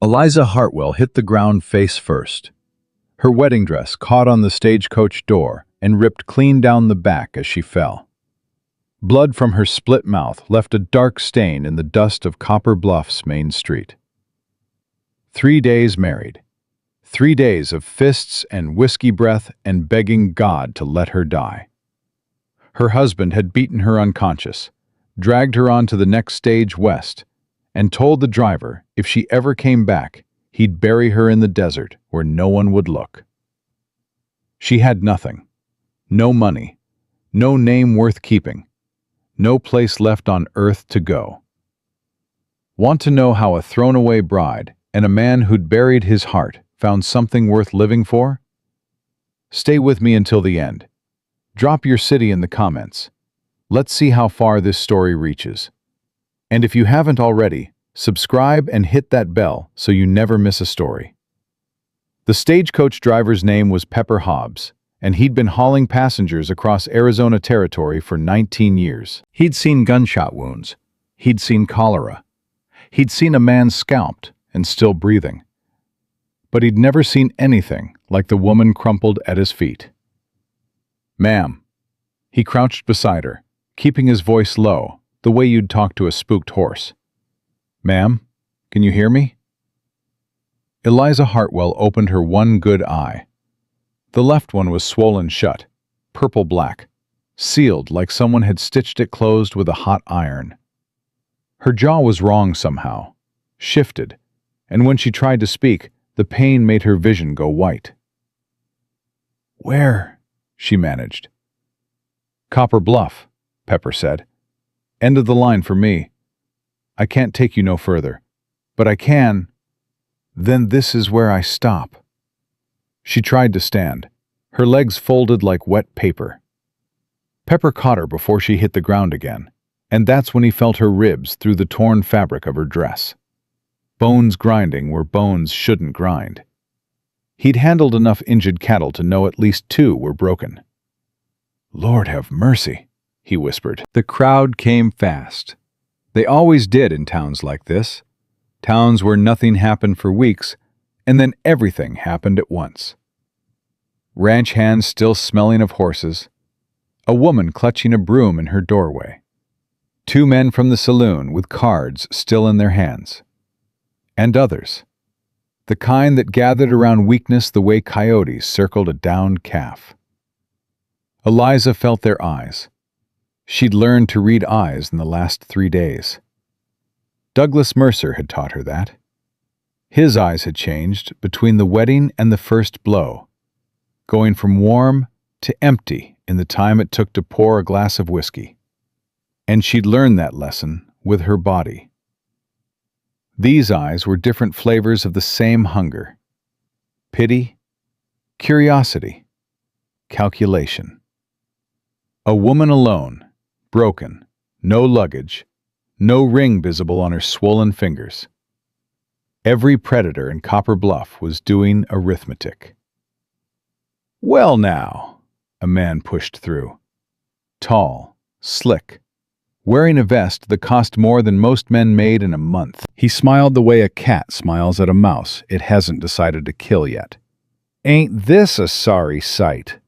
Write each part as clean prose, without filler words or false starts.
Eliza Hartwell hit the ground face first. Her wedding dress caught on the stagecoach door and ripped clean down the back as she fell. Blood from her split mouth left a dark stain in the dust of Copper Bluff's main street. 3 days married. 3 days of fists and whiskey breath and begging God to let her die. Her husband had beaten her unconscious, dragged her onto the next stage west, and told the driver if she ever came back, he'd bury her in the desert where no one would look. She had nothing. No money. No name worth keeping. No place left on earth to go. Want to know how a thrown-away bride and a man who'd buried his heart found something worth living for? Stay with me until the end. Drop your city in the comments. Let's see how far this story reaches. And if you haven't already, subscribe and hit that bell so you never miss a story. The stagecoach driver's name was Pepper Hobbs, and he'd been hauling passengers across Arizona territory for 19 years. He'd seen gunshot wounds. He'd seen cholera. He'd seen a man scalped and still breathing. But he'd never seen anything like the woman crumpled at his feet. "Ma'am." He crouched beside her, keeping his voice low, the way you'd talk to a spooked horse. "Ma'am, can you hear me?" Eliza Hartwell opened her one good eye. The left one was swollen shut, purple-black, sealed like someone had stitched it closed with a hot iron. Her jaw was wrong somehow, shifted, and when she tried to speak, the pain made her vision go white. "Where?" she managed. "Copper Bluff," Pepper said. "End of the line for me. I can't take you no further, but I can. Then this is where I stop." She tried to stand, her legs folded like wet paper. Pepper caught her before she hit the ground again, and that's when he felt her ribs through the torn fabric of her dress. Bones grinding where bones shouldn't grind. He'd handled enough injured cattle to know at least 2 were broken. "Lord have mercy," he whispered. The crowd came fast. They always did in towns like this. Towns where nothing happened for weeks, and then everything happened at once. Ranch hands still smelling of horses. A woman clutching a broom in her doorway. 2 men from the saloon with cards still in their hands. And others. The kind that gathered around weakness the way coyotes circled a downed calf. Eliza felt their eyes. She'd learned to read eyes in the last 3 days. Douglas Mercer had taught her that. His eyes had changed between the wedding and the first blow, going from warm to empty in the time it took to pour a glass of whiskey. And she'd learned that lesson with her body. These eyes were different flavors of the same hunger. Pity, curiosity, calculation. A woman alone, broken, no luggage, no ring visible on her swollen fingers. Every predator in Copper Bluff was doing arithmetic. "Well now," a man pushed through. Tall, slick, wearing a vest that cost more than most men made in a month. He smiled the way a cat smiles at a mouse it hasn't decided to kill yet. "Ain't this a sorry sight?"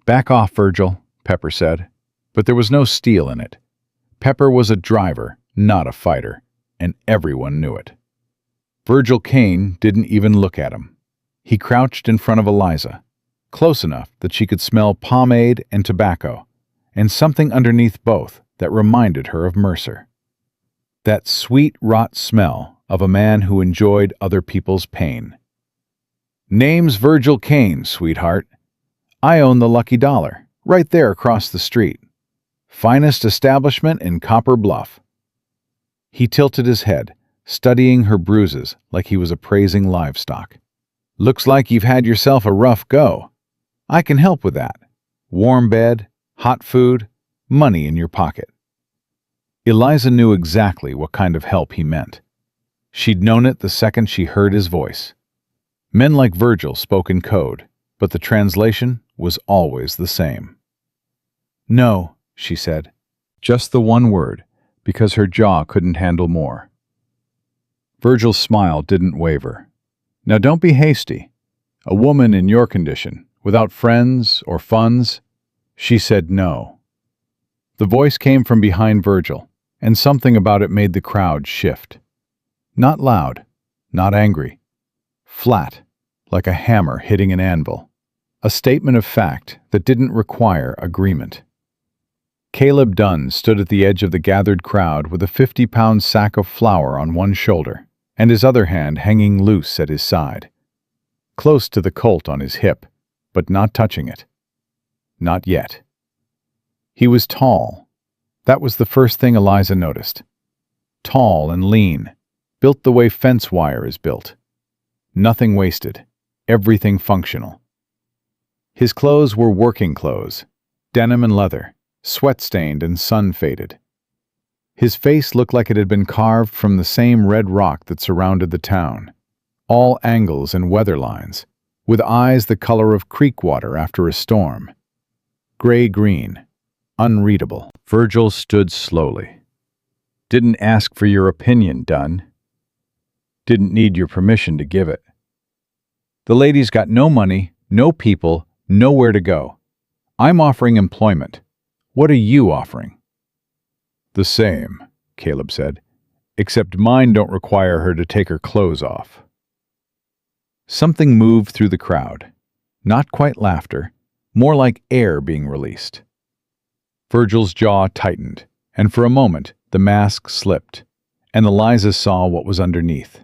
"Back off, Virgil," Pepper said, but there was no steel in it. Pepper was a driver, not a fighter, and everyone knew it. Virgil Kane didn't even look at him. He crouched in front of Eliza, close enough that she could smell pomade and tobacco, and something underneath both that reminded her of Mercer. That sweet rot smell of a man who enjoyed other people's pain. "Name's Virgil Kane, sweetheart. I own the Lucky Dollar, right there across the street. Finest establishment in Copper Bluff." He tilted his head, studying her bruises like he was appraising livestock. "Looks like you've had yourself a rough go. I can help with that. Warm bed, hot food, money in your pocket." Eliza knew exactly what kind of help he meant. She'd known it the second she heard his voice. Men like Virgil spoke in code, but the translation was always the same. "No," she said. Just the one word, because her jaw couldn't handle more. Virgil's smile didn't waver. Now don't be hasty. A woman in your condition, without friends or funds, she said no. The voice came from behind Virgil, and something about it made the crowd shift. Not loud, not angry. Flat, like a hammer hitting an anvil. A statement of fact that didn't require agreement. Caleb Dunn stood at the edge of the gathered crowd with a 50-pound sack of flour on one shoulder and his other hand hanging loose at his side. Close to the Colt on his hip, but not touching it. Not yet. He was tall. That was the first thing Eliza noticed. Tall and lean, built the way fence wire is built. Nothing wasted, everything functional. His clothes were working clothes, denim and leather, sweat-stained and sun-faded. His face looked like it had been carved from the same red rock that surrounded the town, all angles and weather lines, with eyes the color of creek water after a storm. Gray-green, unreadable. Virgil stood slowly. Didn't ask for your opinion, Dunn. Didn't need your permission to give it. The lady's got no money, no people, nowhere to go. I'm offering employment. What are you offering? The same, Caleb said, except mine don't require her to take her clothes off. Something moved through the crowd. Not quite laughter, more like air being released. Virgil's jaw tightened, and for a moment the mask slipped, and Eliza saw what was underneath.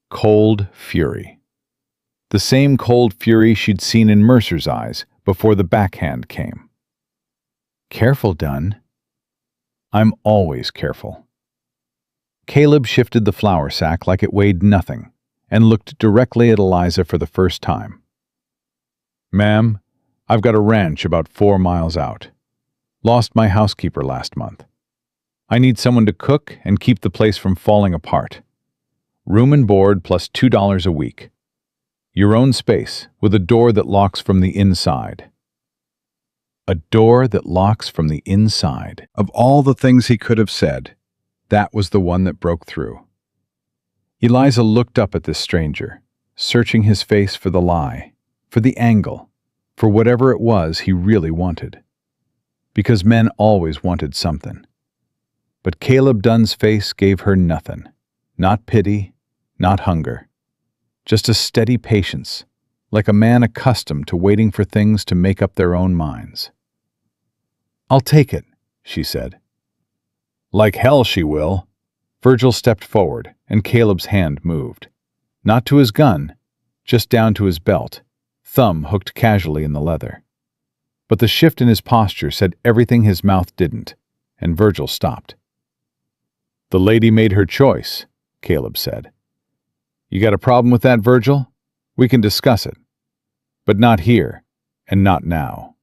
Cold fury. The same cold fury she'd seen in Mercer's eyes before the backhand came. Careful, Dunn. I'm always careful. Caleb shifted the flour sack like it weighed nothing and looked directly at Eliza for the first time. Ma'am, I've got a ranch about 4 miles out. Lost my housekeeper last month. I need someone to cook and keep the place from falling apart. Room and board plus $2 a week. Your own space with a door that locks from the inside. A door that locks from the inside. Of all the things he could have said, that was the one that broke through. Eliza looked up at this stranger, searching his face for the lie, for the angle, for whatever it was he really wanted. Because men always wanted something. But Caleb Dunn's face gave her nothing. Not pity, not hunger. Just a steady patience, like a man accustomed to waiting for things to make up their own minds. I'll take it, she said. Like hell she will. Virgil stepped forward, and Caleb's hand moved. Not to his gun, just down to his belt, thumb hooked casually in the leather. But the shift in his posture said everything his mouth didn't, and Virgil stopped. The lady made her choice, Caleb said. You got a problem with that, Virgil? We can discuss it. But not here, and not now.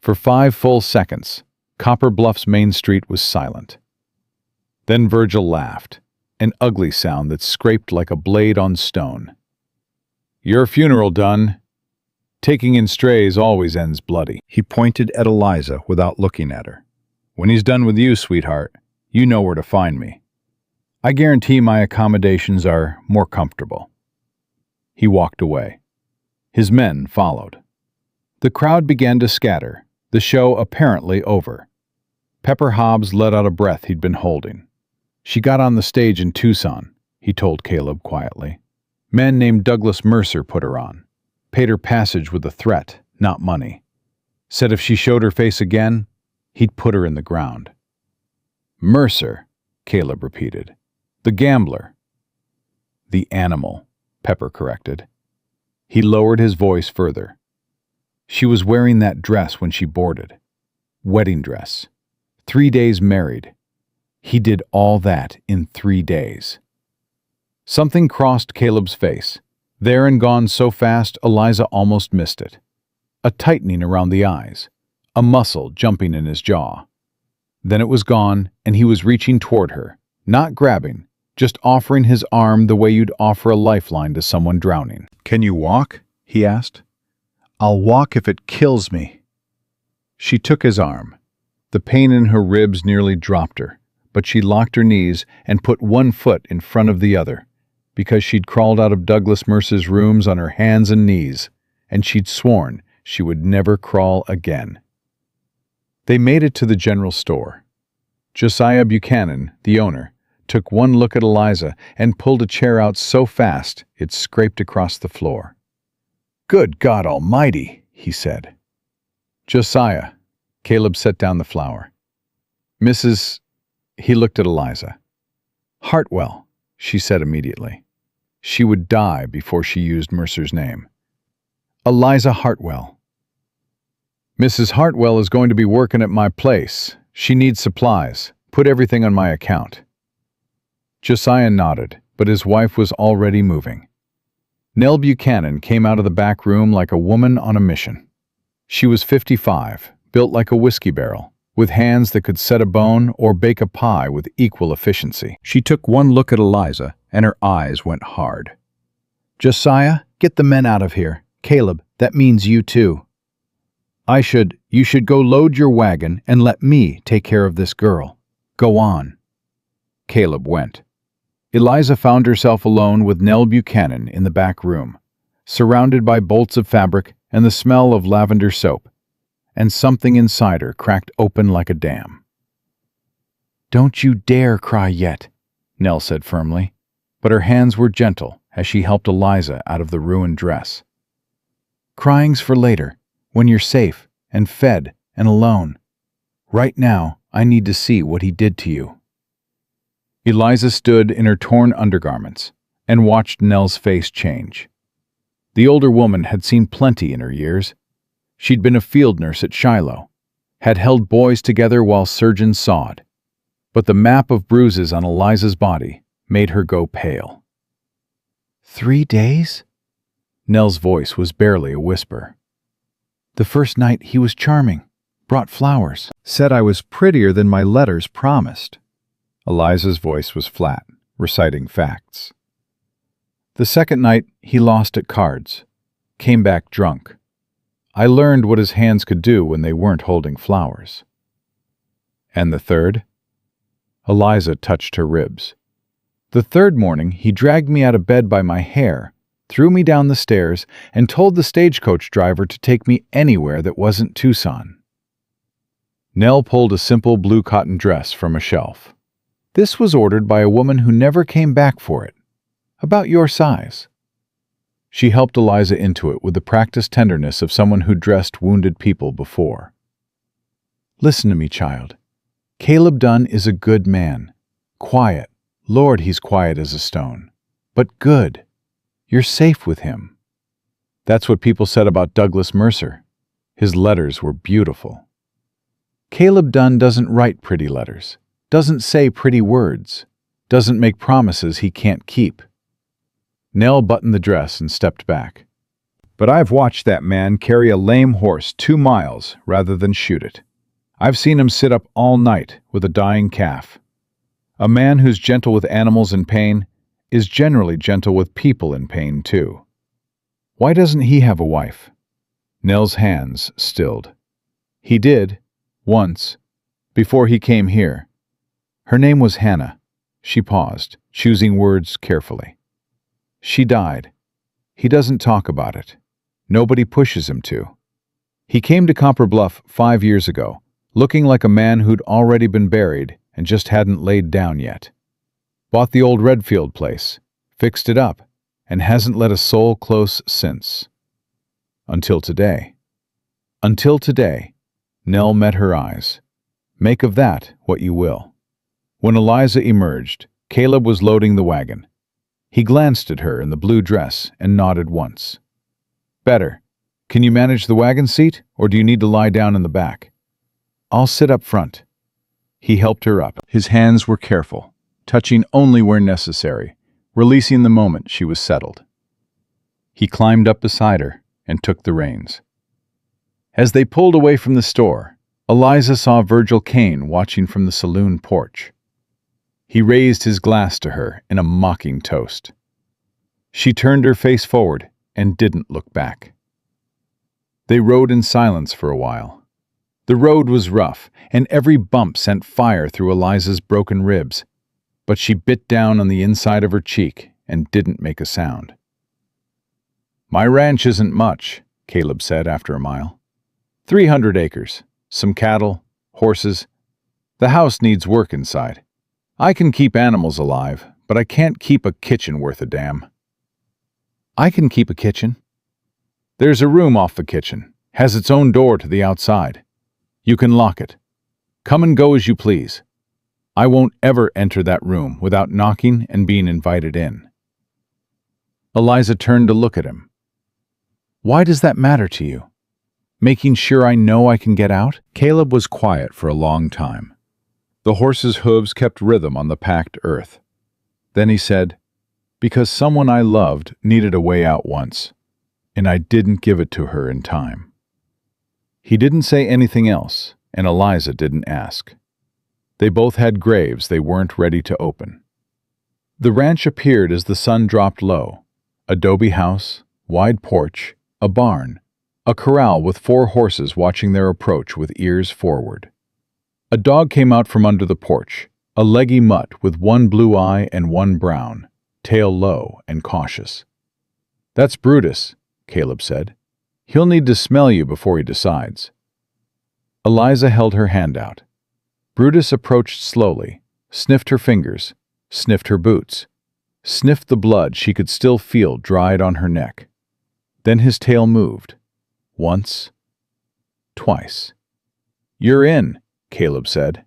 For 5 full seconds, Copper Bluff's main street was silent. Then Virgil laughed, an ugly sound that scraped like a blade on stone. Your funeral done. Taking in strays always ends bloody. He pointed at Eliza without looking at her. When he's done with you, sweetheart, you know where to find me. I guarantee my accommodations are more comfortable. He walked away. His men followed. The crowd began to scatter, the show apparently over. Pepper Hobbs let out a breath he'd been holding. She got on the stage in Tucson, he told Caleb quietly. Men named Douglas Mercer put her on. Paid her passage with a threat, not money. Said if she showed her face again, he'd put her in the ground. Mercer, Caleb repeated. The gambler. The animal, Pepper corrected. He lowered his voice further. She was wearing that dress when she boarded. Wedding dress. 3 days married. He did all that in 3 days. Something crossed Caleb's face, there and gone so fast Eliza almost missed it. A tightening around the eyes, a muscle jumping in his jaw. Then it was gone, and he was reaching toward her, not grabbing, just offering his arm the way you'd offer a lifeline to someone drowning. Can you walk? He asked. I'll walk if it kills me. She took his arm. The pain in her ribs nearly dropped her, but she locked her knees and put one foot in front of the other, because she'd crawled out of Douglas Mercer's rooms on her hands and knees, and she'd sworn she would never crawl again. They made it to the general store. Josiah Buchanan, the owner, took one look at Eliza and pulled a chair out so fast it scraped across the floor. "Good God Almighty," he said. "Josiah," Caleb set down the flower. "Mrs. He looked at Eliza. "Hartwell," she said immediately. She would die before she used Mercer's name. "Eliza Hartwell." "Mrs. Hartwell is going to be working at my place. She needs supplies. Put everything on my account." Josiah nodded, but his wife was already moving. Nell Buchanan came out of the back room like a woman on a mission. She was 55, built like a whiskey barrel, with hands that could set a bone or bake a pie with equal efficiency. She took one look at Eliza, and her eyes went hard. "Josiah, get the men out of here. Caleb, that means you too. You should go load your wagon and let me take care of this girl. Go on." Caleb went. Eliza found herself alone with Nell Buchanan in the back room, surrounded by bolts of fabric and the smell of lavender soap, and something inside her cracked open like a dam. "Don't you dare cry yet," Nell said firmly, but her hands were gentle as she helped Eliza out of the ruined dress. "Crying's for later, when you're safe and fed and alone. Right now, I need to see what he did to you." Eliza stood in her torn undergarments and watched Nell's face change. The older woman had seen plenty in her years. She'd been a field nurse at Shiloh, had held boys together while surgeons sawed, but the map of bruises on Eliza's body made her go pale. 3 days? Nell's voice was barely a whisper. "The first night he was charming, brought flowers, said I was prettier than my letters promised." Eliza's voice was flat, reciting facts. "The second night he lost at cards, came back drunk. I learned what his hands could do when they weren't holding flowers." "And the third?" Eliza touched her ribs. "The third morning he dragged me out of bed by my hair, threw me down the stairs, and told the stagecoach driver to take me anywhere that wasn't Tucson." Nell pulled a simple blue cotton dress from a shelf. "This was ordered by a woman who never came back for it. About your size." She helped Eliza into it with the practiced tenderness of someone who dressed wounded people before. "Listen to me, child. Caleb Dunn is a good man. Quiet. Lord, he's quiet as a stone. But good. You're safe with him. That's what people said about Douglas Mercer. His letters were beautiful. Caleb Dunn doesn't write pretty letters, doesn't say pretty words, doesn't make promises he can't keep." Nell buttoned the dress and stepped back. "But I've watched that man carry a lame horse 2 miles rather than shoot it. I've seen him sit up all night with a dying calf. A man who's gentle with animals in pain is generally gentle with people in pain too. Why doesn't he have a wife?" Nell's hands stilled. "He did, once, before he came here. Her name was Hannah." She paused, choosing words carefully. "She died. He doesn't talk about it. Nobody pushes him to. He came to Copper Bluff 5 years ago, looking like a man who'd already been buried and just hadn't laid down yet. Bought the old Redfield place, fixed it up, and hasn't let a soul close since. Until today." Until today, Nell met her eyes. Make of that what you will. When Eliza emerged, Caleb was loading the wagon. He glanced at her in the blue dress and nodded once. "Better. Can you manage the wagon seat, or do you need to lie down in the back?" "I'll sit up front." He helped her up. His hands were careful, touching only where necessary, releasing the moment she was settled. He climbed up beside her and took the reins. As they pulled away from the store, Eliza saw Virgil Kane watching from the saloon porch. He raised his glass to her in a mocking toast. She turned her face forward and didn't look back. They rode in silence for a while. The road was rough, and every bump sent fire through Eliza's broken ribs, but she bit down on the inside of her cheek and didn't make a sound. "My ranch isn't much," Caleb said after a mile. 300 acres, some cattle, horses. The house needs work inside. I can keep animals alive, but I can't keep a kitchen worth a damn." "I can keep a kitchen." "There's a room off the kitchen, has its own door to the outside. You can lock it. Come and go as you please. I won't ever enter that room without knocking and being invited in." Eliza turned to look at him. "Why does that matter to you? Making sure I know I can get out?" Caleb was quiet for a long time. The horse's hooves kept rhythm on the packed earth. Then he said, "Because someone I loved needed a way out once, and I didn't give it to her in time." He didn't say anything else, and Eliza didn't ask. They both had graves they weren't ready to open. The ranch appeared as the sun dropped low. Adobe house, wide porch, a barn, a corral with 4 horses watching their approach with ears forward. A dog came out from under the porch, a leggy mutt with one blue eye and one brown, tail low and cautious. "That's Brutus," Caleb said. "He'll need to smell you before he decides." Eliza held her hand out. Brutus approached slowly, sniffed her fingers, sniffed her boots, sniffed the blood she could still feel dried on her neck. Then his tail moved. Once. Twice. "You're in," Caleb said.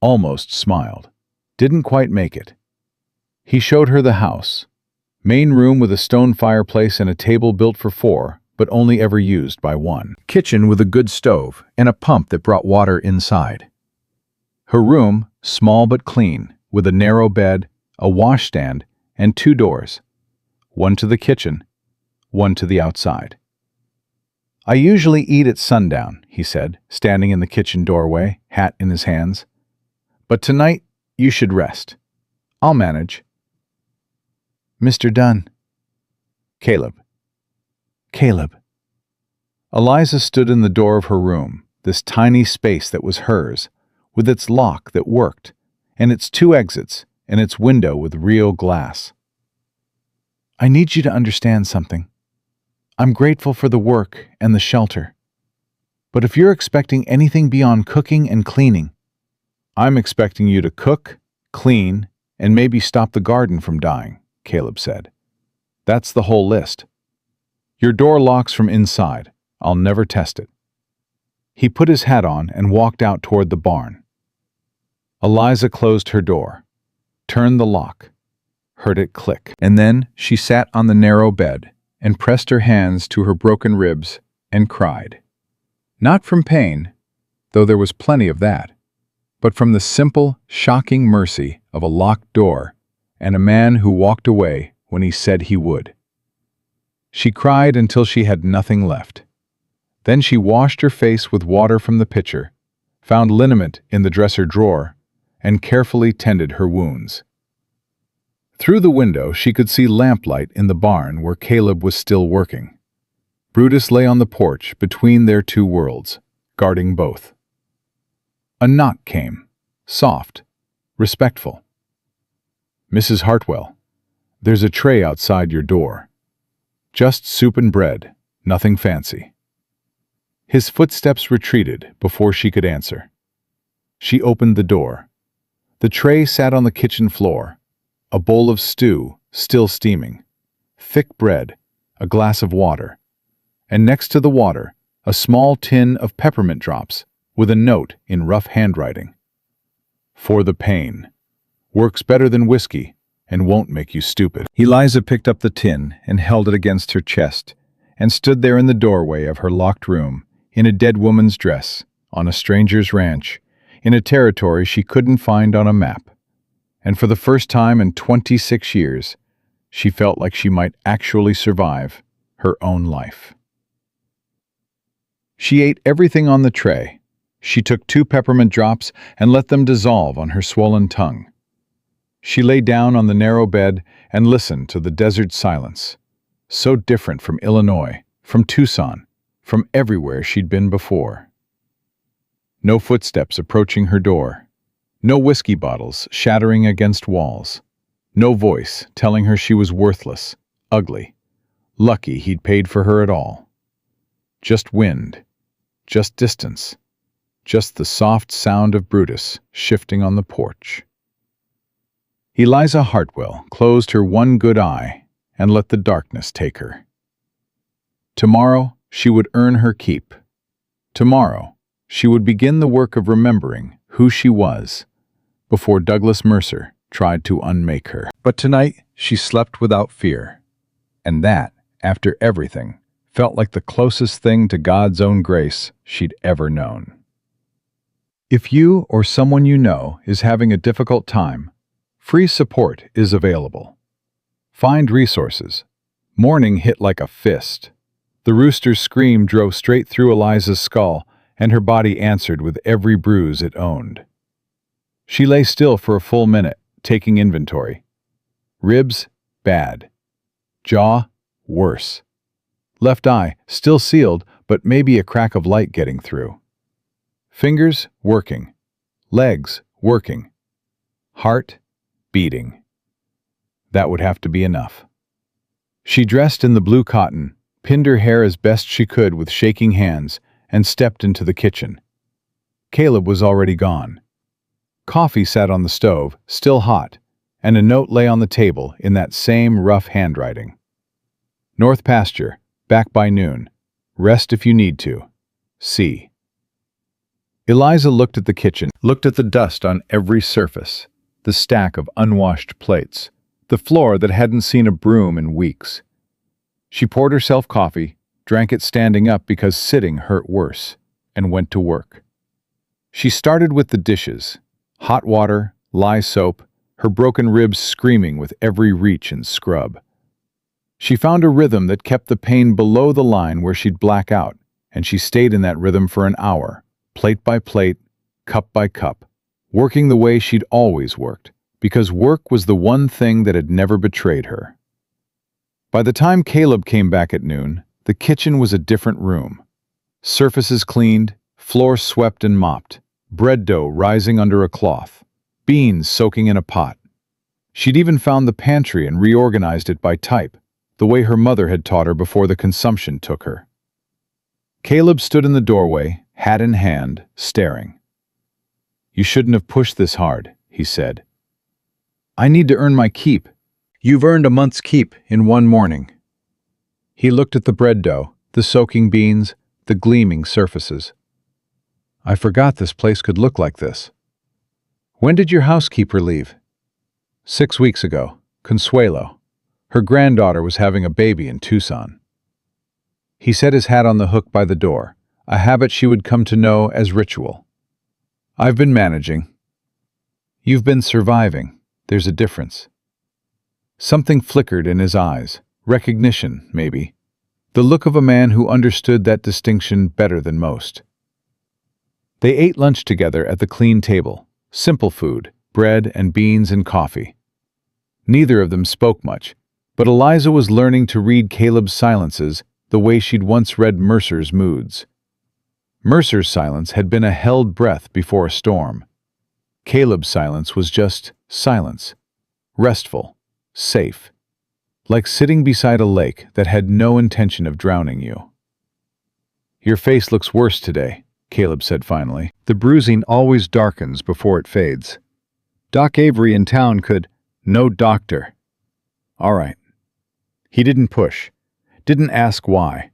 Almost smiled. Didn't quite make it. He showed her the house. Main room with a stone fireplace and a table built for 4, but only ever used by 1. Kitchen with a good stove and a pump that brought water inside. Her room, small but clean, with a narrow bed, a washstand, and 2 doors. One to the kitchen, one to the outside. "I usually eat at sundown," he said, standing in the kitchen doorway, hat in his hands. "But tonight, you should rest. I'll manage." "Mr. Dunn." "Caleb." "Caleb." Eliza stood in the door of her room, this tiny space that was hers, with its lock that worked, and its 2 exits, and its window with real glass. "I need you to understand something. I'm grateful for the work and the shelter. But if you're expecting anything beyond cooking and cleaning—" "I'm expecting you to cook, clean, and maybe stop the garden from dying," Caleb said. "That's the whole list. Your door locks from inside. I'll never test it." He put his hat on and walked out toward the barn. Eliza closed her door, turned the lock, heard it click, and then she sat on the narrow bed and pressed her hands to her broken ribs and cried. Not from pain, though there was plenty of that, but from the simple, shocking mercy of a locked door and a man who walked away when he said he would. She cried until she had nothing left. Then she washed her face with water from the pitcher, found liniment in the dresser drawer, and carefully tended her wounds. Through the window she could see lamplight in the barn where Caleb was still working. Brutus lay on the porch between their 2 worlds, guarding both. A knock came, soft, respectful. "Mrs. Hartwell, there's a tray outside your door. Just soup and bread, nothing fancy." His footsteps retreated before she could answer. She opened the door. The tray sat on the kitchen floor, a bowl of stew still steaming, thick bread, a glass of water, and next to the water, a small tin of peppermint drops with a note in rough handwriting. "For the pain. Works better than whiskey and won't make you stupid." Eliza picked up the tin and held it against her chest and stood there in the doorway of her locked room in a dead woman's dress, on a stranger's ranch, in a territory she couldn't find on a map. And for the first time in 26 years, she felt like she might actually survive her own life. She ate everything on the tray. She took 2 peppermint drops and let them dissolve on her swollen tongue. She lay down on the narrow bed and listened to the desert silence, so different from Illinois, from Tucson, from everywhere she'd been before. No footsteps approaching her door. No whiskey bottles shattering against walls. No voice telling her she was worthless, ugly, lucky he'd paid for her at all. Just wind, just distance, just the soft sound of Brutus shifting on the porch. Eliza Hartwell closed her one good eye and let the darkness take her. Tomorrow she would earn her keep. Tomorrow she would begin the work of remembering who she was before Douglas Mercer tried to unmake her. But tonight she slept without fear, and that, after everything, felt like the closest thing to God's own grace she'd ever known. If you or someone you know is having a difficult time, free support is available. Find resources. Morning hit like a fist. The rooster's scream drove straight through Eliza's skull, and her body answered with every bruise it owned. She lay still for a full minute, taking inventory. Ribs, bad. Jaw, worse. Left eye, still sealed, but maybe a crack of light getting through. Fingers, working. Legs, working. Heart, beating. That would have to be enough. She dressed in the blue cotton, pinned her hair as best she could with shaking hands, and stepped into the kitchen. Caleb was already gone. Coffee sat on the stove, still hot, and a note lay on the table in that same rough handwriting. North Pasture, back by noon. Rest if you need to. C. Eliza looked at the kitchen, looked at the dust on every surface, the stack of unwashed plates, the floor that hadn't seen a broom in weeks. She poured herself coffee, drank it standing up because sitting hurt worse, and went to work. She started with the dishes, hot water, lye soap, her broken ribs screaming with every reach and scrub. She found a rhythm that kept the pain below the line where she'd black out, and she stayed in that rhythm for an hour, plate by plate, cup by cup, working the way she'd always worked, because work was the one thing that had never betrayed her. By the time Caleb came back at noon, the kitchen was a different room. Surfaces cleaned, floors swept and mopped, bread dough rising under a cloth, beans soaking in a pot. She'd even found the pantry and reorganized it by type, the way her mother had taught her before the consumption took her. Caleb stood in the doorway, hat in hand, staring. "You shouldn't have pushed this hard," he said. "I need to earn my keep." "You've earned a month's keep in one morning." He looked at the bread dough, the soaking beans, the gleaming surfaces. "I forgot this place could look like this." "When did your housekeeper leave?" 6 weeks ago. Consuelo. Her granddaughter was having a baby in Tucson." He set his hat on the hook by the door, a habit she would come to know as ritual. "I've been managing." "You've been surviving. There's a difference." Something flickered in his eyes, recognition, maybe. The look of a man who understood that distinction better than most. They ate lunch together at the clean table, simple food, bread and beans and coffee. Neither of them spoke much, but Eliza was learning to read Caleb's silences the way she'd once read Mercer's moods. Mercer's silence had been a held breath before a storm. Caleb's silence was just silence, restful, safe, like sitting beside a lake that had no intention of drowning you. "Your face looks worse today," Caleb said finally. "The bruising always darkens before it fades. Doc Avery in town could—" "No doctor." "All right." He didn't push, didn't ask why,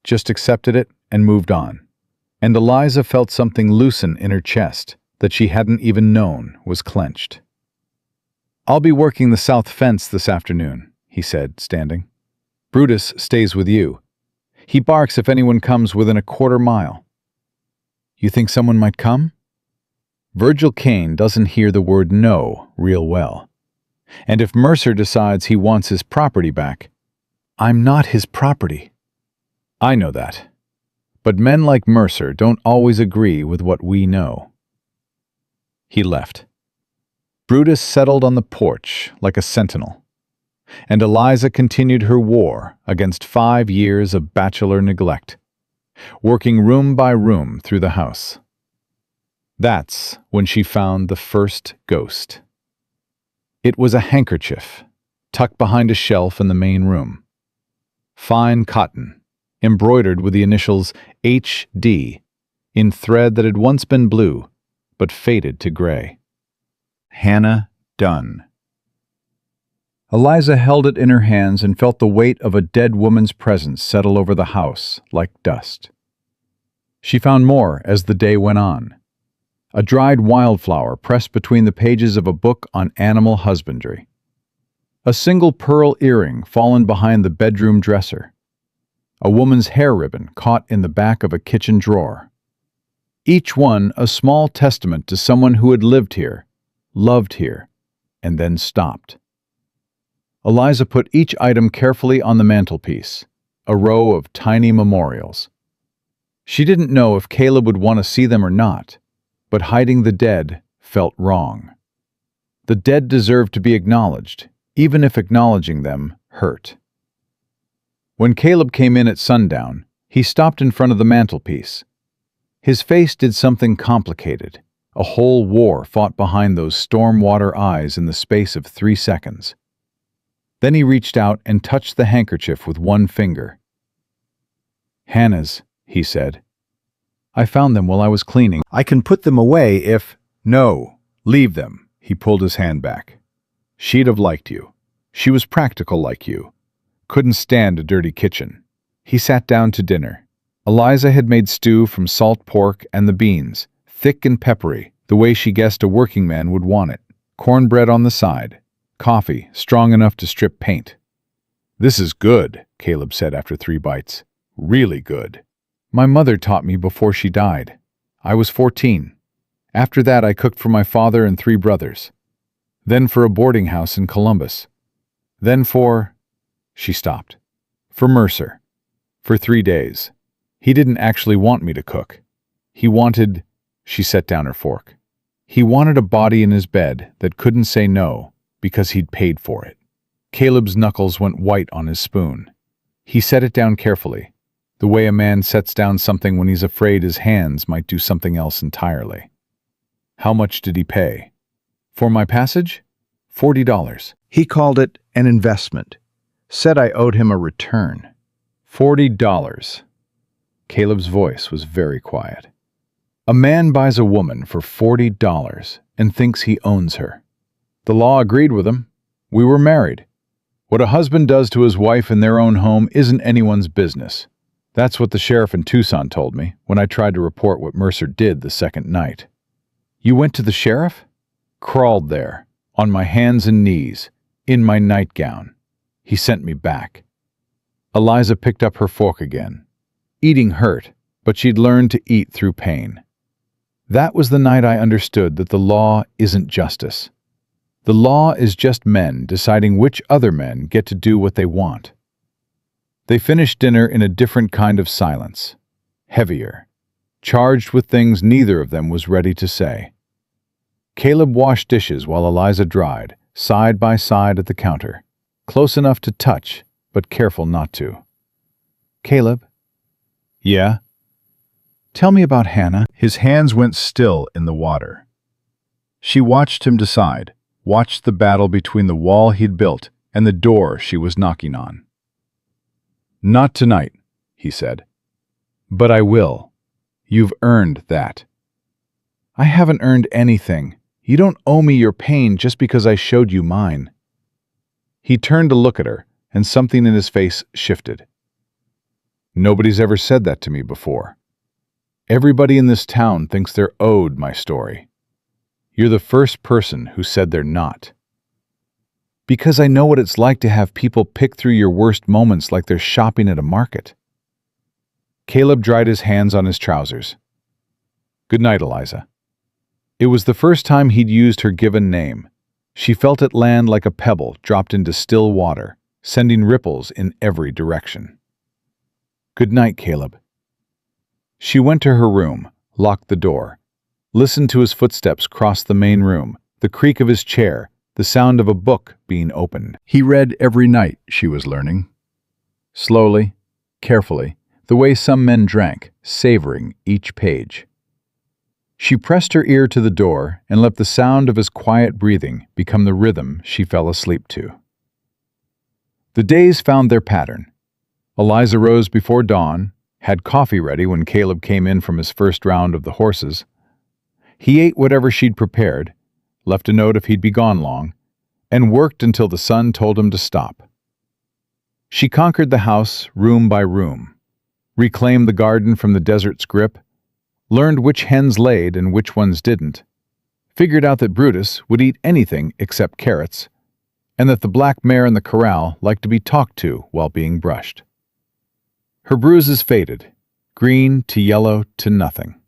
just accepted it and moved on. And Eliza felt something loosen in her chest that she hadn't even known was clenched. "I'll be working the south fence this afternoon," he said, standing. "Brutus stays with you. He barks if anyone comes within a quarter mile." "You think someone might come?" Virgil Kane doesn't hear the word no real well. And if Mercer decides he wants his property back, I'm not his property. I know that. But men like Mercer don't always agree with what we know. He left. Brutus settled on the porch like a sentinel, and Eliza continued her war against 5 years of bachelor neglect, working room by room through the house. That's when she found the first ghost. It was a handkerchief, tucked behind a shelf in the main room. Fine cotton, embroidered with the initials H.D. in thread that had once been blue, but faded to gray. Hannah Dunn. Eliza held it in her hands and felt the weight of a dead woman's presence settle over the house like dust. She found more as the day went on. A dried wildflower pressed between the pages of a book on animal husbandry. A single pearl earring fallen behind the bedroom dresser. A woman's hair ribbon caught in the back of a kitchen drawer. Each one a small testament to someone who had lived here, loved here, and then stopped. Eliza put each item carefully on the mantelpiece, a row of tiny memorials. She didn't know if Caleb would want to see them or not, but hiding the dead felt wrong. The dead deserved to be acknowledged, even if acknowledging them hurt. When Caleb came in at sundown, he stopped in front of the mantelpiece. His face did something complicated, a whole war fought behind those storm-water eyes in the space of 3 seconds. Then he reached out and touched the handkerchief with one finger. "Hannah's," he said. "I found them while I was cleaning. I can put them away if—" "No, leave them." He pulled his hand back. "She'd have liked you. She was practical like you. Couldn't stand a dirty kitchen." He sat down to dinner. Eliza had made stew from salt pork and the beans, thick and peppery, the way she guessed a working man would want it. Cornbread on the side. Coffee, strong enough to strip paint. "This is good," Caleb said after 3 bites. "Really good. My mother taught me before she died. I was 14. After that I cooked for my father and 3 brothers. Then for a boarding house in Columbus. Then for—" She stopped. "For Mercer. For 3 days. He didn't actually want me to cook. He wanted—" She set down her fork. "He wanted a body in his bed that couldn't say no, because he'd paid for it." Caleb's knuckles went white on his spoon. He set it down carefully, the way a man sets down something when he's afraid his hands might do something else entirely. "How much did he pay?" "For my passage? $40. He called it an investment. Said I owed him a return." $40. Caleb's voice was very quiet. A man buys a woman for $40 and thinks he owns her. The law agreed with him. We were married. What a husband does to his wife in their own home isn't anyone's business. That's what the sheriff in Tucson told me when I tried to report what Mercer did the second night. "You went to the sheriff?" "Crawled there, on my hands and knees, in my nightgown. He sent me back." Eliza picked up her fork again. Eating hurt, but she'd learned to eat through pain. That was the night I understood that the law isn't justice. The law is just men deciding which other men get to do what they want. They finished dinner in a different kind of silence, heavier, charged with things neither of them was ready to say. Caleb washed dishes while Eliza dried, side by side at the counter, close enough to touch, but careful not to. "Caleb?" "Yeah?" "Tell me about Hannah." His hands went still in the water. She watched him decide, watched the battle between the wall he'd built and the door she was knocking on. "Not tonight," he said. "But I will. You've earned that." "I haven't earned anything. You don't owe me your pain just because I showed you mine." He turned to look at her, and something in his face shifted. "Nobody's ever said that to me before. Everybody in this town thinks they're owed my story. You're the first person who said they're not." "Because I know what it's like to have people pick through your worst moments like they're shopping at a market." Caleb dried his hands on his trousers. "Good night, Eliza." It was the first time he'd used her given name. She felt it land like a pebble dropped into still water, sending ripples in every direction. "Good night, Caleb." She went to her room, locked the door, listened to his footsteps cross the main room, the creak of his chair, the sound of a book being opened. He read every night, she was learning. Slowly, carefully, the way some men drank, savoring each page. She pressed her ear to the door and let the sound of his quiet breathing become the rhythm she fell asleep to. The days found their pattern. Eliza rose before dawn, had coffee ready when Caleb came in from his first round of the horses. He ate whatever she'd prepared, left a note if he'd be gone long, and worked until the sun told him to stop. She conquered the house room by room, reclaimed the garden from the desert's grip, learned which hens laid and which ones didn't, figured out that Brutus would eat anything except carrots, and that the black mare in the corral liked to be talked to while being brushed. Her bruises faded, green to yellow to nothing.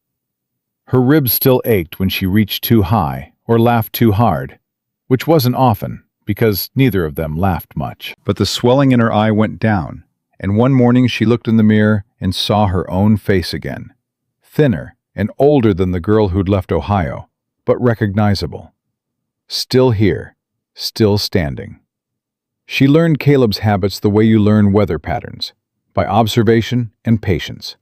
Her ribs still ached when she reached too high or laughed too hard, which wasn't often because neither of them laughed much. But the swelling in her eye went down, and one morning she looked in the mirror and saw her own face again, thinner and older than the girl who'd left Ohio, but recognizable. Still here, still standing. She learned Caleb's habits the way you learn weather patterns, by observation and patience.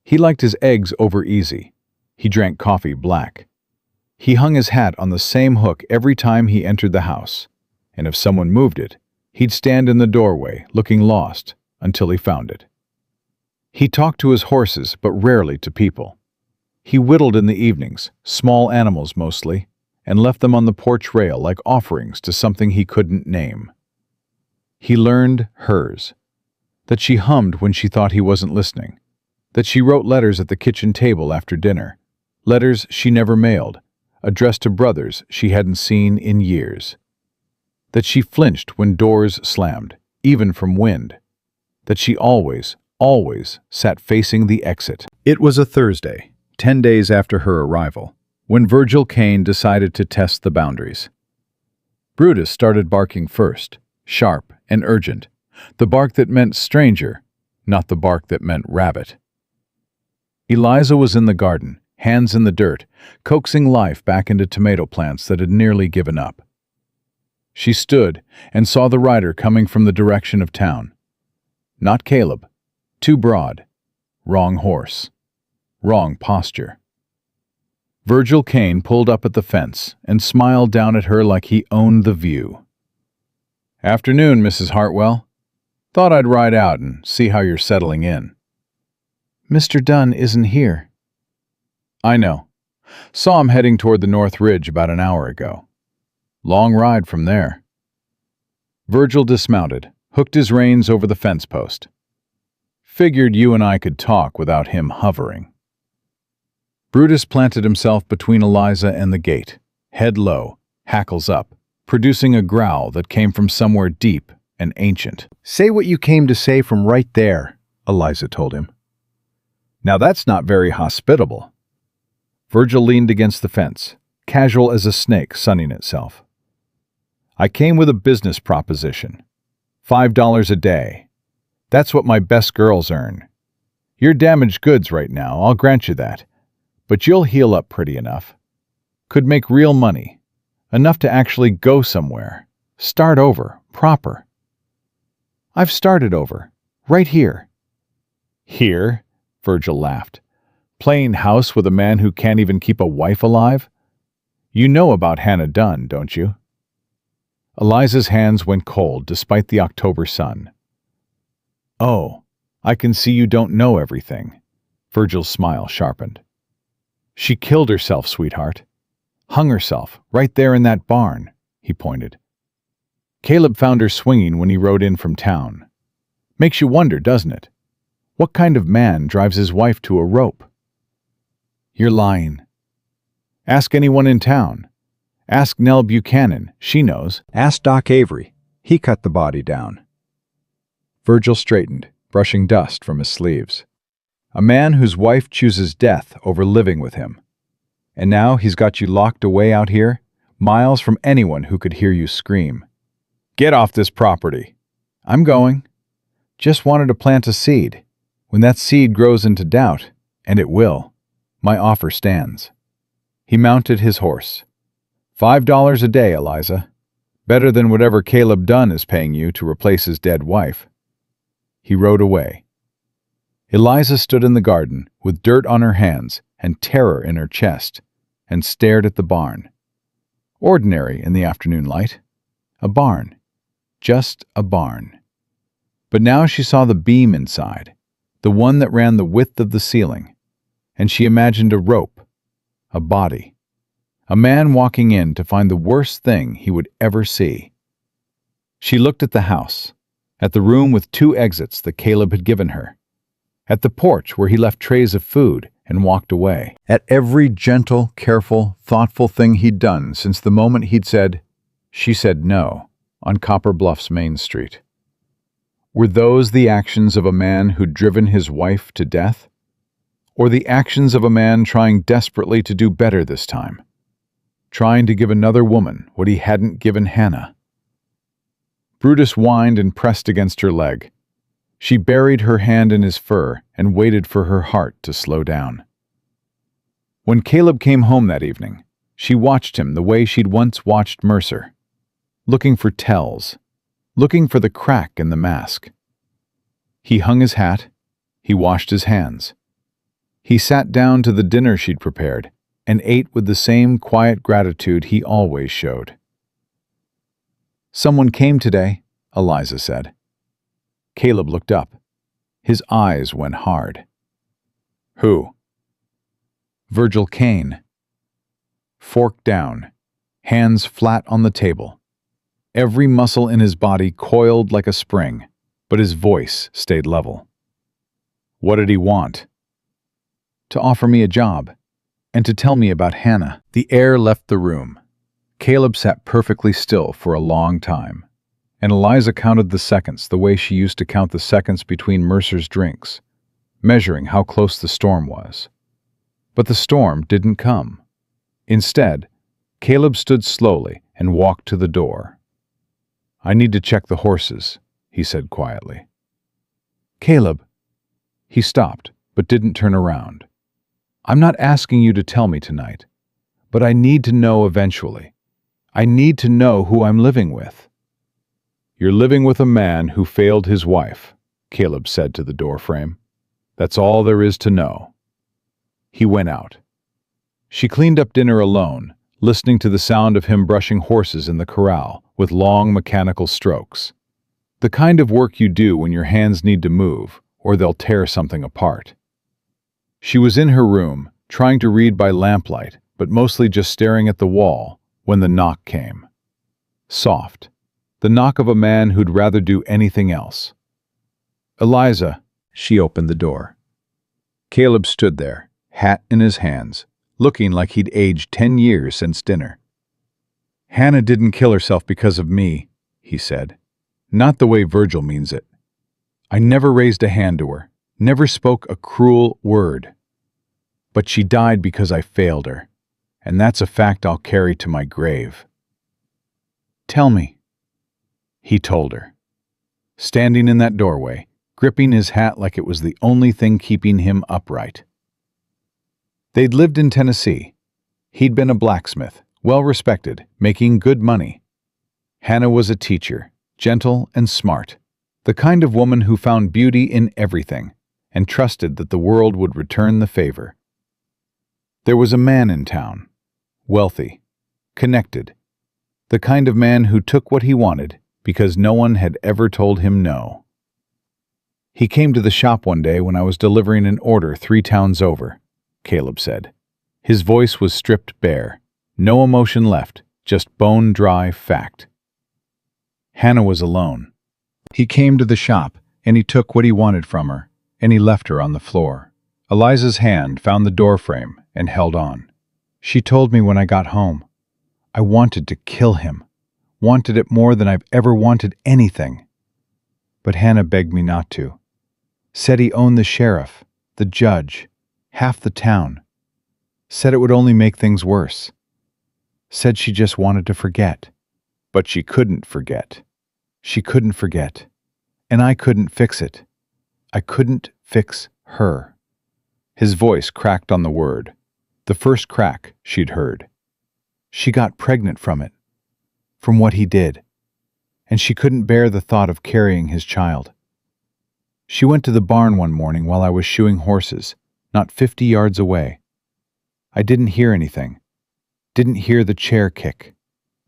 He liked his eggs over easy. He drank coffee black. He hung his hat on the same hook every time he entered the house, and if someone moved it, he'd stand in the doorway looking lost until he found it. He talked to his horses, but rarely to people. He whittled in the evenings, small animals mostly, and left them on the porch rail like offerings to something he couldn't name. He learned hers, that she hummed when she thought he wasn't listening, that she wrote letters at the kitchen table after dinner, letters she never mailed, addressed to brothers she hadn't seen in years, that she flinched when doors slammed, even from wind, that she always sat facing the exit. It was a Thursday, 10 days after her arrival, when Virgil Kane decided to test the boundaries. Brutus started barking first, sharp and urgent, the bark that meant stranger, not the bark that meant rabbit. Eliza was in the garden, hands in the dirt, coaxing life back into tomato plants that had nearly given up. She stood and saw the rider coming from the direction of town. Not Caleb. Too broad. Wrong horse. Wrong posture. Virgil Kane pulled up at the fence and smiled down at her like he owned the view. "Afternoon, Mrs. Hartwell. Thought I'd ride out and see how you're settling in." "Mr. Dunn isn't here." "I know. Saw him heading toward the North Ridge about an hour ago. Long ride from there." Virgil dismounted, hooked his reins over the fence post. "Figured you and I could talk without him hovering." Brutus planted himself between Eliza and the gate, head low, hackles up, producing a growl that came from somewhere deep and ancient. "Say what you came to say from right there," Eliza told him. "Now that's not very hospitable." Virgil leaned against the fence, casual as a snake sunning itself. "I came with a business proposition. $5 a day. That's what my best girls earn. You're damaged goods right now, I'll grant you that. But you'll heal up pretty enough. Could make real money. Enough to actually go somewhere. Start over, proper." "I've started over. Right here." "Here?" Virgil laughed. "Playing house with a man who can't even keep a wife alive? You know about Hannah Dunn, don't you?" Eliza's hands went cold despite the October sun. "Oh, I can see you don't know everything." Virgil's smile sharpened. "She killed herself, sweetheart. Hung herself, right there in that barn," he pointed. "Caleb found her swinging when he rode in from town. Makes you wonder, doesn't it? What kind of man drives his wife to a rope?" "You're lying." "Ask anyone in town. Ask Nell Buchanan, she knows. Ask Doc Avery. He cut the body down." Virgil straightened, brushing dust from his sleeves. A man whose wife chooses death over living with him. And now he's got you locked away out here, miles from anyone who could hear you scream. "Get off this property." "I'm going. Just wanted to plant a seed. When that seed grows into doubt, and it will, my offer stands." He mounted his horse. $5 a day, Eliza. Better than whatever Caleb Dunn is paying you to replace his dead wife." He rode away. Eliza stood in the garden, with dirt on her hands, and terror in her chest, and stared at the barn. Ordinary in the afternoon light. A barn. Just a barn. But now she saw the beam inside, the one that ran the width of the ceiling, and she imagined a rope, a body, a man walking in to find the worst thing he would ever see. She looked at the house, at the room with 2 exits that Caleb had given her, at the porch where he left trays of food and walked away, at every gentle, careful, thoughtful thing he'd done since the moment she said no, on Copper Bluff's Main Street. Were those the actions of a man who'd driven his wife to death? Or the actions of a man trying desperately to do better this time? Trying to give another woman what he hadn't given Hannah? Brutus whined and pressed against her leg. She buried her hand in his fur and waited for her heart to slow down. When Caleb came home that evening, she watched him the way she'd once watched Mercer, looking for tells, looking for the crack in the mask. He hung his hat, he washed his hands. He sat down to the dinner she'd prepared and ate with the same quiet gratitude he always showed. "Someone came today," Eliza said. Caleb looked up. His eyes went hard. "Who?" "Virgil Kane." Fork down, hands flat on the table. Every muscle in his body coiled like a spring, but his voice stayed level. "What did he want?" "To offer me a job, and to tell me about Hannah." The air left the room. Caleb sat perfectly still for a long time, and Eliza counted the seconds the way she used to count the seconds between Mercer's drinks, measuring how close the storm was. But the storm didn't come. Instead, Caleb stood slowly and walked to the door. "I need to check the horses," he said quietly. "Caleb." He stopped, but didn't turn around. "I'm not asking you to tell me tonight, but I need to know eventually. I need to know who I'm living with." "You're living with a man who failed his wife," Caleb said to the doorframe. "That's all there is to know." He went out. She cleaned up dinner alone, listening to the sound of him brushing horses in the corral with long mechanical strokes. The kind of work you do when your hands need to move, or they'll tear something apart. She was in her room, trying to read by lamplight, but mostly just staring at the wall, when the knock came. Soft. The knock of a man who'd rather do anything else. "Eliza." She opened the door. Caleb stood there, hat in his hands, looking like he'd aged 10 years since dinner. "Hannah didn't kill herself because of me," he said. "Not the way Virgil means it. I never raised a hand to her, never spoke a cruel word. But she died because I failed her, and that's a fact I'll carry to my grave." "Tell me," he told her, standing in that doorway, gripping his hat like it was the only thing keeping him upright. They'd lived in Tennessee. He'd been a blacksmith, well-respected, making good money. Hannah was a teacher, gentle and smart, the kind of woman who found beauty in everything and trusted that the world would return the favor. There was a man in town, wealthy, connected, the kind of man who took what he wanted because no one had ever told him no. "He came to the shop one day when I was delivering an order 3 towns over," Caleb said. His voice was stripped bare, no emotion left, just bone-dry fact. Hannah was alone. He came to the shop, and he took what he wanted from her, and he left her on the floor. Eliza's hand found the doorframe and held on. "She told me when I got home. I wanted to kill him, wanted it more than I've ever wanted anything. But Hannah begged me not to. Said he owned the sheriff, the judge, half the town. Said it would only make things worse. Said she just wanted to forget. But she couldn't forget. She couldn't forget. And I couldn't fix it. I couldn't fix her." His voice cracked on the word, the first crack she'd heard. "She got pregnant from it, from what he did, and she couldn't bear the thought of carrying his child. She went to the barn one morning while I was shoeing horses, not 50 yards away, I didn't hear anything. Didn't hear the chair kick.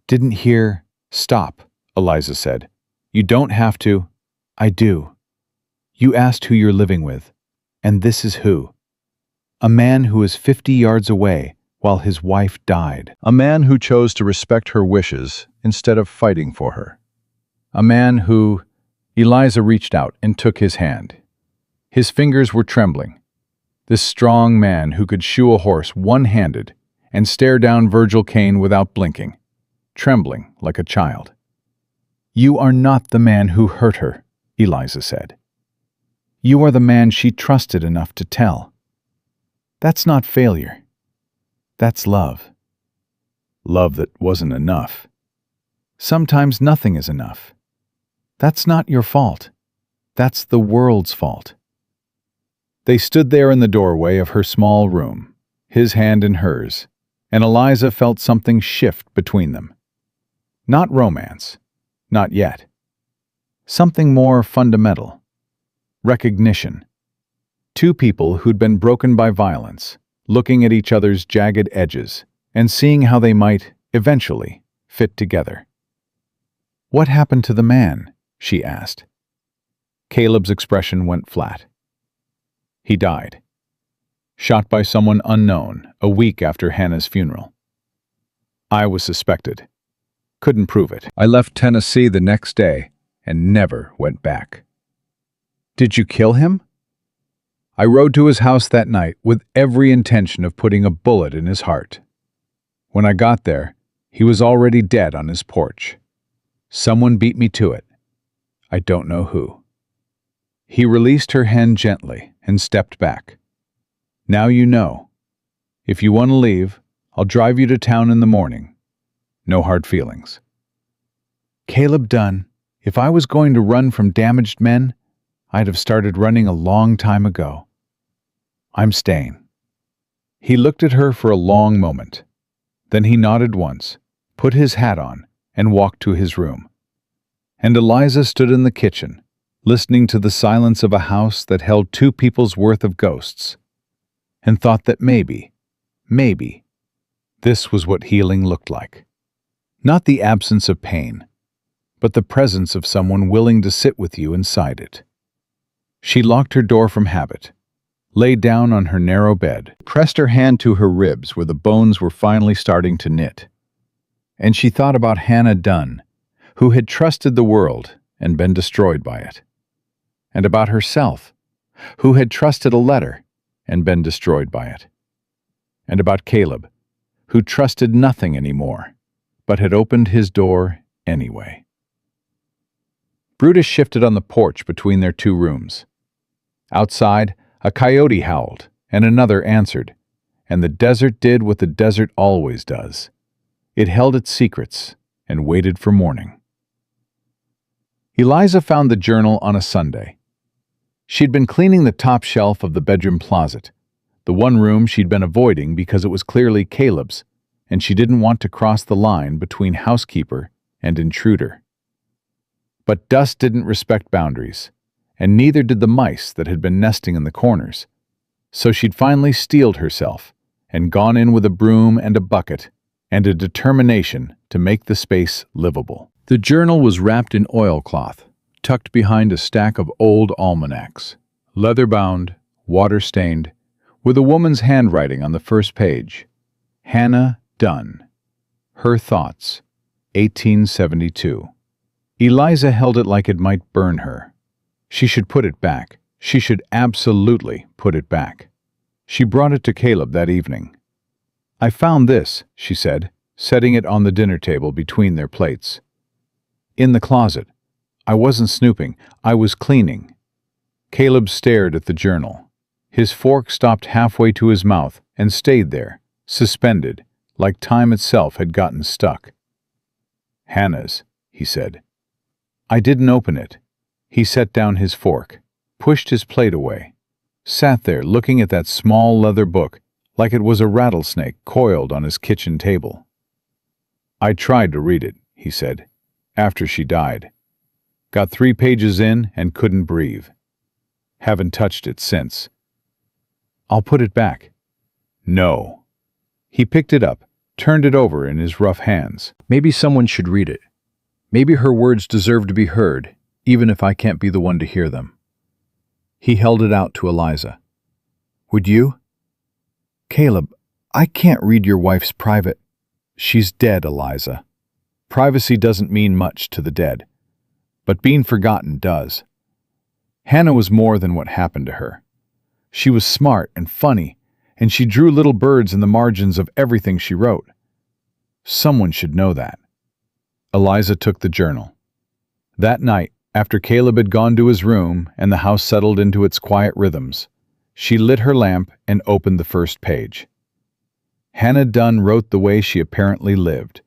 Didn't hear— Stop, Eliza said. You don't have to. I do. You asked who you're living with, and this is who. A man who is 50 yards away while his wife died. A man who chose to respect her wishes instead of fighting for her. A man who— Eliza reached out and took his hand. His fingers were trembling. This strong man who could shoe a horse one-handed and stare down Virgil Caine without blinking, trembling like a child. You are not the man who hurt her, Eliza said. You are the man she trusted enough to tell. That's not failure. That's love. Love that wasn't enough. Sometimes nothing is enough. That's not your fault. That's the world's fault. They stood there in the doorway of her small room, his hand in hers, and Eliza felt something shift between them. Not romance. Not yet. Something more fundamental. Recognition. Two people who'd been broken by violence, looking at each other's jagged edges and seeing how they might, eventually, fit together. What happened to the man? She asked. Caleb's expression went flat. He died. Shot by someone unknown a week after Hannah's funeral. I was suspected. Couldn't prove it. I left Tennessee the next day and never went back. Did you kill him? I rode to his house that night with every intention of putting a bullet in his heart. When I got there, he was already dead on his porch. Someone beat me to it. I don't know who. He released her hand gently and stepped back. Now you know. If you want to leave, I'll drive you to town in the morning. No hard feelings. Caleb Dunn, if I was going to run from damaged men, I'd have started running a long time ago. I'm staying. He looked at her for a long moment. Then he nodded once, put his hat on, and walked to his room. And Eliza stood in the kitchen, listening to the silence of a house that held two people's worth of ghosts, and thought that maybe, this was what healing looked like. Not the absence of pain, but the presence of someone willing to sit with you inside it. She locked her door from habit, lay down on her narrow bed, pressed her hand to her ribs where the bones were finally starting to knit. And she thought about Hannah Dunn, who had trusted the world and been destroyed by it. And about herself, who had trusted a letter and been destroyed by it. And about Caleb, who trusted nothing anymore, but had opened his door anyway. Brutus shifted on the porch between their two rooms. Outside, a coyote howled, and another answered, and the desert did what the desert always does. It held its secrets and waited for morning. Eliza found the journal on a Sunday. She'd been cleaning the top shelf of the bedroom closet, the one room she'd been avoiding because it was clearly Caleb's, and she didn't want to cross the line between housekeeper and intruder. But dust didn't respect boundaries, and neither did the mice that had been nesting in the corners. So she'd finally steeled herself and gone in with a broom and a bucket and a determination to make the space livable. The journal was wrapped in oilcloth, tucked behind a stack of old almanacs, leather-bound, water-stained, with a woman's handwriting on the first page. Hannah Dunn. Her Thoughts, 1872. Eliza held it like it might burn her. She should put it back. She should absolutely put it back. She brought it to Caleb that evening. I found this, she said, setting it on the dinner table between their plates. In the closet. I wasn't snooping. I was cleaning. Caleb stared at the journal. His fork stopped halfway to his mouth and stayed there, suspended, like time itself had gotten stuck. Hannah's, he said. I didn't open it. He set down his fork, pushed his plate away, sat there looking at that small leather book like it was a rattlesnake coiled on his kitchen table. I tried to read it, he said, after she died. Got 3 pages in and couldn't breathe. Haven't touched it since. I'll put it back. No. He picked it up, turned it over in his rough hands. Maybe someone should read it. Maybe her words deserve to be heard, even if I can't be the one to hear them. He held it out to Eliza. Would you? Caleb, I can't read your wife's private. She's dead, Eliza. Privacy doesn't mean much to the dead, but being forgotten does. Hannah was more than what happened to her. She was smart and funny, and she drew little birds in the margins of everything she wrote. Someone should know that. Eliza took the journal. That night, after Caleb had gone to his room and the house settled into its quiet rhythms, she lit her lamp and opened the first page. Hannah Dunn wrote the way she apparently lived,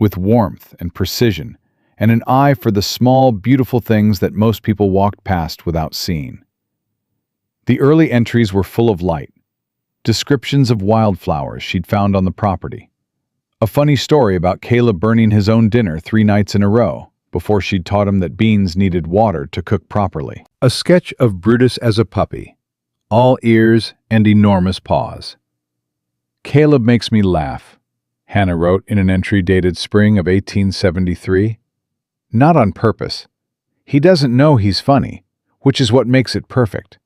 with warmth and precision, and an eye for the small, beautiful things that most people walked past without seeing. The early entries were full of light, descriptions of wildflowers she'd found on the property, a funny story about Caleb burning his own dinner 3 nights in a row before she'd taught him that beans needed water to cook properly, a sketch of Brutus as a puppy, all ears and enormous paws. Caleb makes me laugh, Hannah wrote in an entry dated spring of 1873. Not on purpose. He doesn't know he's funny, which is what makes it perfect.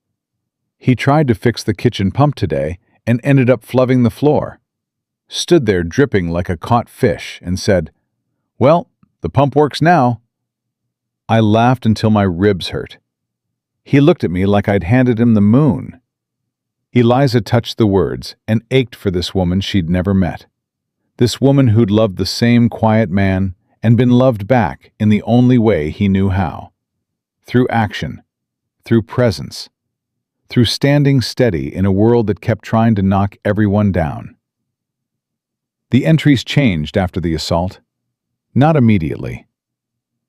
He tried to fix the kitchen pump today and ended up flooding the floor. Stood there dripping like a caught fish and said, "Well, the pump works now." I laughed until my ribs hurt. He looked at me like I'd handed him the moon. Eliza touched the words and ached for this woman she'd never met. This woman who'd loved the same quiet man and been loved back in the only way he knew how. Through action, through presence, through standing steady in a world that kept trying to knock everyone down. The entries changed after the assault. Not immediately.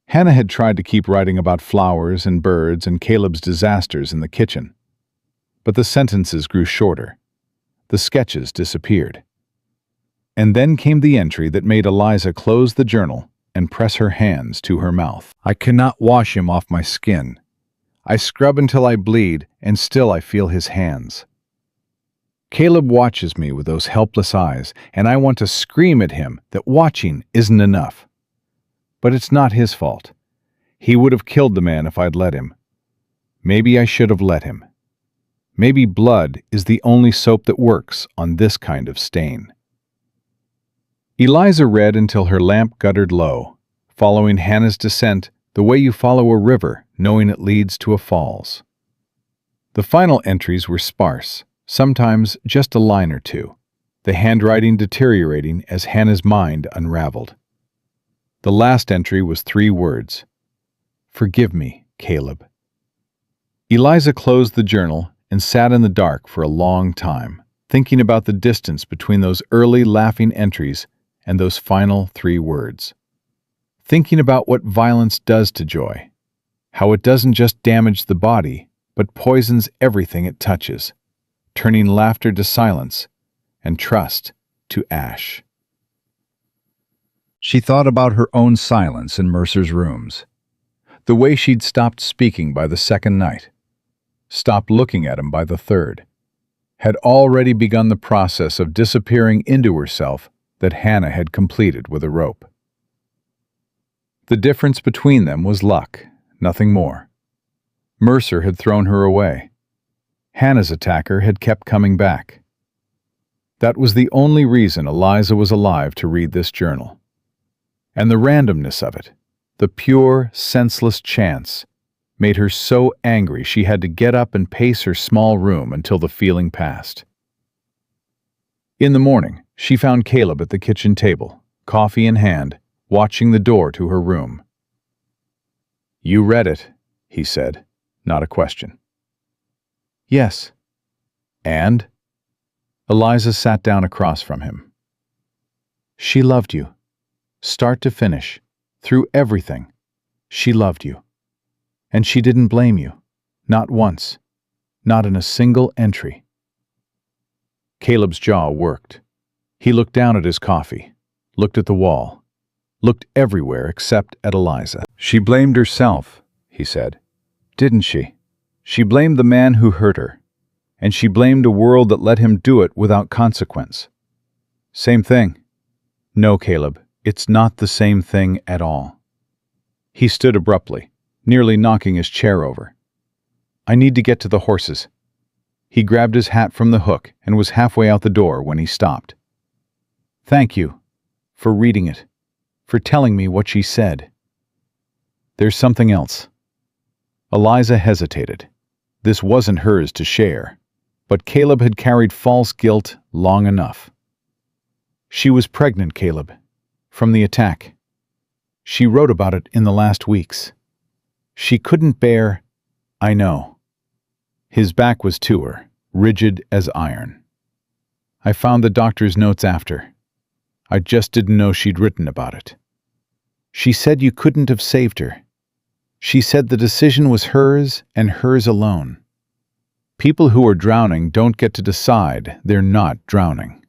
Hannah had tried to keep writing about flowers and birds and Caleb's disasters in the kitchen. But the sentences grew shorter. The sketches disappeared. And then came the entry that made Eliza close the journal and press her hands to her mouth. I cannot wash him off my skin. I scrub until I bleed, and still I feel his hands. Caleb watches me with those helpless eyes, and I want to scream at him that watching isn't enough. But it's not his fault. He would have killed the man if I'd let him. Maybe I should have let him. Maybe blood is the only soap that works on this kind of stain. Eliza read until her lamp guttered low, following Hannah's descent the way you follow a river knowing it leads to a falls. The final entries were sparse, sometimes just a line or two, the handwriting deteriorating as Hannah's mind unraveled. The last entry was 3 words. "Forgive me, Caleb." Eliza closed the journal and sat in the dark for a long time, thinking about the distance between those early laughing entries and those final 3 words. Thinking about what violence does to joy, how it doesn't just damage the body, but poisons everything it touches, turning laughter to silence and trust to ash. She thought about her own silence in Mercer's rooms, the way she'd stopped speaking by the 2nd night, stopped looking at him by the 3rd, had already begun the process of disappearing into herself that Hannah had completed with a rope. The difference between them was luck, nothing more. Mercer had thrown her away. Hannah's attacker had kept coming back. That was the only reason Eliza was alive to read this journal. And the randomness of it, the pure, senseless chance, made her so angry she had to get up and pace her small room until the feeling passed. In the morning, she found Caleb at the kitchen table, coffee in hand, watching the door to her room. "You read it," he said, not a question. "Yes." "And?" Eliza sat down across from him. "She loved you. Start to finish, through everything. She loved you. And she didn't blame you. Not once. Not in a single entry." Caleb's jaw worked. He looked down at his coffee, looked at the wall, looked everywhere except at Eliza. "She blamed herself," he said. "Didn't she? She blamed the man who hurt her, and she blamed a world that let him do it without consequence. Same thing. No, Caleb, it's not the same thing at all. He stood abruptly, nearly knocking his chair over. I need to get to the horses. He grabbed his hat from the hook and was halfway out the door when he stopped. Thank you for reading it, for telling me what she said. There's something else. Eliza hesitated. This wasn't hers to share, but Caleb had carried false guilt long enough. She was pregnant, Caleb, from the attack. She wrote about it in the last weeks. She couldn't bear, I know. His back was to her, rigid as iron. I found the doctor's notes after. I just didn't know she'd written about it. She said you couldn't have saved her. She said the decision was hers and hers alone. People who are drowning don't get to decide they're not drowning.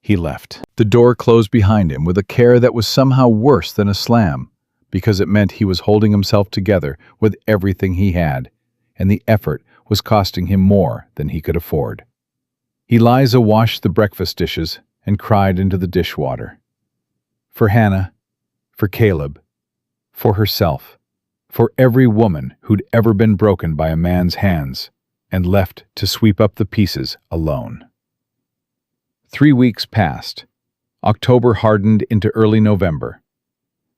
He left. The door closed behind him with a care that was somehow worse than a slam, because it meant he was holding himself together with everything he had, and the effort was costing him more than he could afford. Eliza washed the breakfast dishes and cried into the dishwater. For Hannah, for Caleb, for herself, for every woman who'd ever been broken by a man's hands and left to sweep up the pieces alone. 3 weeks passed. October hardened into early November.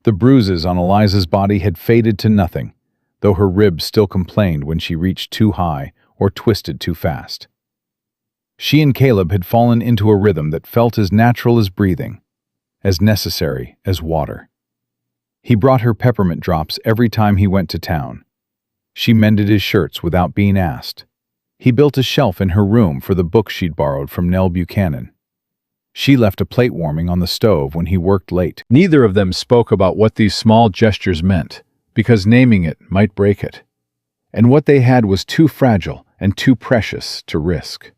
The bruises on Eliza's body had faded to nothing, though her ribs still complained when she reached too high or twisted too fast. She and Caleb had fallen into a rhythm that felt as natural as breathing, as necessary as water. He brought her peppermint drops every time he went to town. She mended his shirts without being asked. He built a shelf in her room for the books she'd borrowed from Nell Buchanan. She left a plate warming on the stove when he worked late. Neither of them spoke about what these small gestures meant, because naming it might break it. And what they had was too fragile and too precious to risk.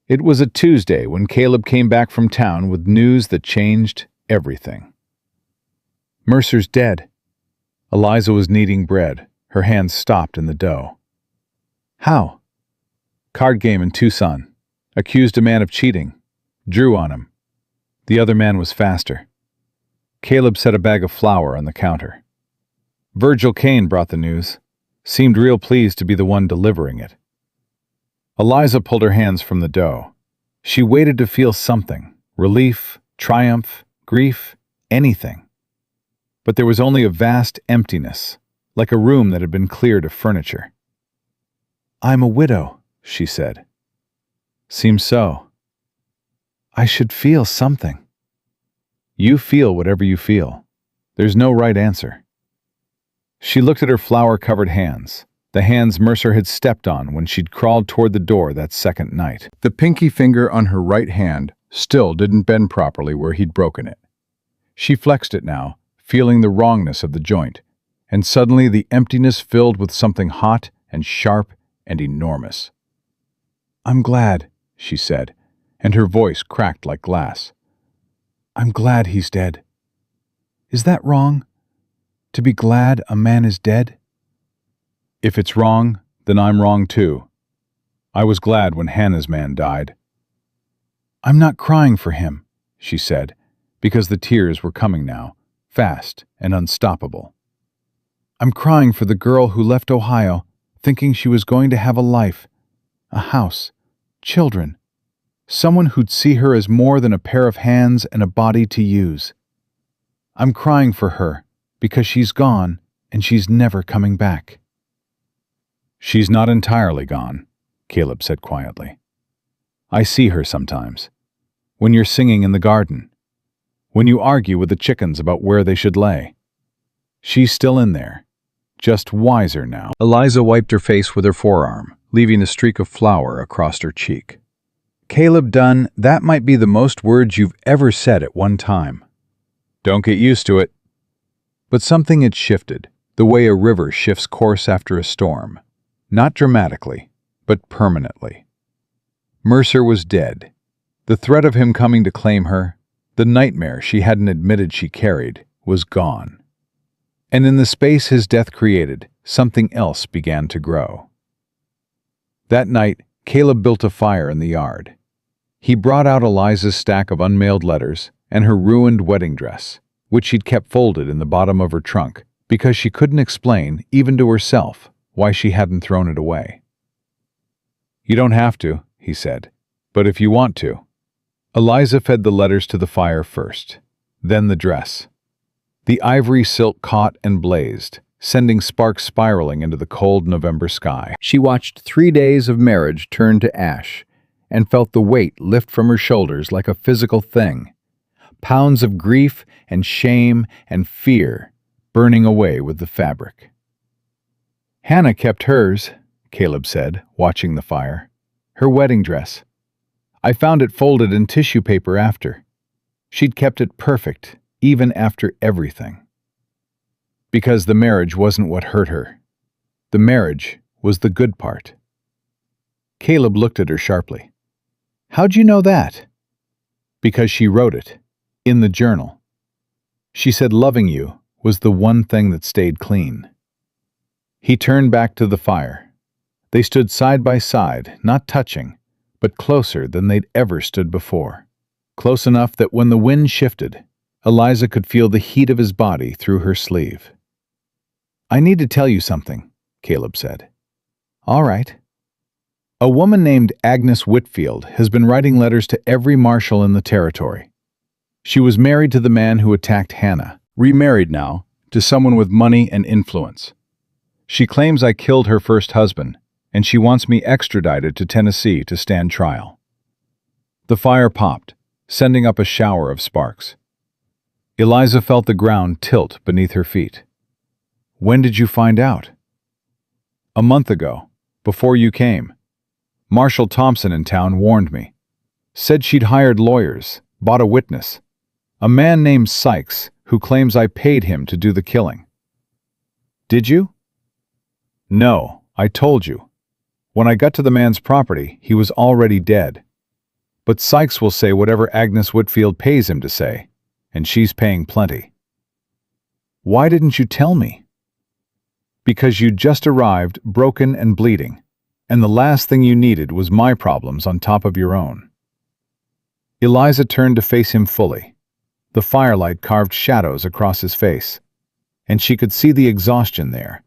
It was a Tuesday when Caleb came back from town with news that changed everything. Mercer's dead. Eliza was kneading bread, her hands stopped in the dough. How? Card game in Tucson. Accused a man of cheating. Drew on him. The other man was faster. Caleb set a bag of flour on the counter. Virgil Kane brought the news. Seemed real pleased to be the one delivering it. Eliza pulled her hands from the dough. She waited to feel something. Relief, triumph, grief, anything. But there was only a vast emptiness, like a room that had been cleared of furniture. I'm a widow, she said. Seems so. I should feel something. You feel whatever you feel. There's no right answer. She looked at her flour-covered hands, the hands Mercer had stepped on when she'd crawled toward the door that second night. The pinky finger on her right hand still didn't bend properly where he'd broken it. She flexed it now, feeling the wrongness of the joint, and suddenly the emptiness filled with something hot and sharp and enormous. I'm glad, she said, and her voice cracked like glass. I'm glad he's dead. Is that wrong? To be glad a man is dead? If it's wrong, then I'm wrong too. I was glad when Hannah's man died. I'm not crying for him, she said, because the tears were coming now, fast and unstoppable. I'm crying for the girl who left Ohio, thinking she was going to have a life, a house, children, someone who'd see her as more than a pair of hands and a body to use. I'm crying for her because she's gone and she's never coming back. She's not entirely gone, Caleb said quietly. I see her sometimes. When you're singing in the garden. When you argue with the chickens about where they should lay. She's still in there, just wiser now. Eliza wiped her face with her forearm, leaving a streak of flour across her cheek. Caleb Dunn, that might be the most words you've ever said at one time. Don't get used to it. But something had shifted, the way a river shifts course after a storm. Not dramatically, but permanently. Mercer was dead. The threat of him coming to claim her, the nightmare she hadn't admitted she carried, was gone. And in the space his death created, something else began to grow. That night, Caleb built a fire in the yard. He brought out Eliza's stack of unmailed letters and her ruined wedding dress, which she'd kept folded in the bottom of her trunk because she couldn't explain, even to herself, why she hadn't thrown it away. "You don't have to," he said, "but if you want to." Eliza fed the letters to the fire first, then the dress. The ivory silk caught and blazed, sending sparks spiraling into the cold November sky. She watched 3 days of marriage turn to ash and felt the weight lift from her shoulders like a physical thing. Pounds of grief and shame and fear burning away with the fabric. "Hannah kept hers," Caleb said, watching the fire. "Her wedding dress. I found it folded in tissue paper after. She'd kept it perfect, even after everything. Because the marriage wasn't what hurt her. The marriage was the good part." Caleb looked at her sharply. "How'd you know that?" "Because she wrote it, in the journal. She said loving you was the one thing that stayed clean." He turned back to the fire. They stood side by side, not touching, but closer than they'd ever stood before. Close enough that when the wind shifted, Eliza could feel the heat of his body through her sleeve. "I need to tell you something," Caleb said. "All right." "A woman named Agnes Whitfield has been writing letters to every marshal in the territory. She was married to the man who attacked Hannah, remarried now, to someone with money and influence. She claims I killed her first husband, and she wants me extradited to Tennessee to stand trial." The fire popped, sending up a shower of sparks. Eliza felt the ground tilt beneath her feet. "When did you find out?" "A month ago, before you came. Marshal Thompson in town warned me. Said she'd hired lawyers, bought a witness. A man named Sykes, who claims I paid him to do the killing." "Did you?" "No, I told you. When I got to the man's property, he was already dead. But Sykes will say whatever Agnes Whitfield pays him to say, and she's paying plenty." "Why didn't you tell me?" "Because you'd just arrived, broken and bleeding, and the last thing you needed was my problems on top of your own." Eliza turned to face him fully. The firelight carved shadows across his face, and she could see the exhaustion there,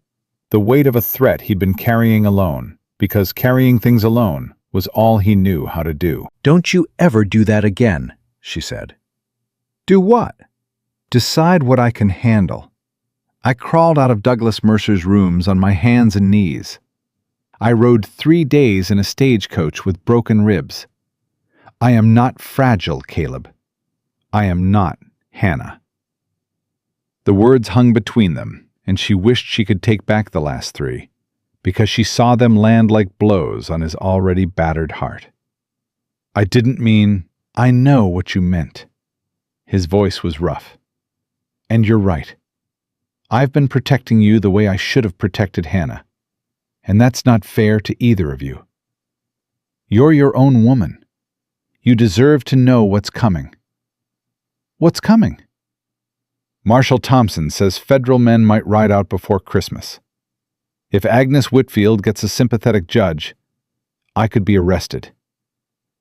the weight of a threat he'd been carrying alone, because carrying things alone was all he knew how to do. "Don't you ever do that again," she said. "Do what?" "Decide what I can handle. I crawled out of Douglas Mercer's rooms on my hands and knees. I rode 3 days in a stagecoach with broken ribs. I am not fragile, Caleb. I am not Hannah." The words hung between them, and she wished she could take back the last 3, because she saw them land like blows on his already battered heart. "I didn't mean—" "I know what you meant." His voice was rough. "And you're right. I've been protecting you the way I should have protected Hannah, and that's not fair to either of you. You're your own woman. You deserve to know what's coming." "What's coming?" "Marshal Thompson says federal men might ride out before Christmas. If Agnes Whitfield gets a sympathetic judge, I could be arrested,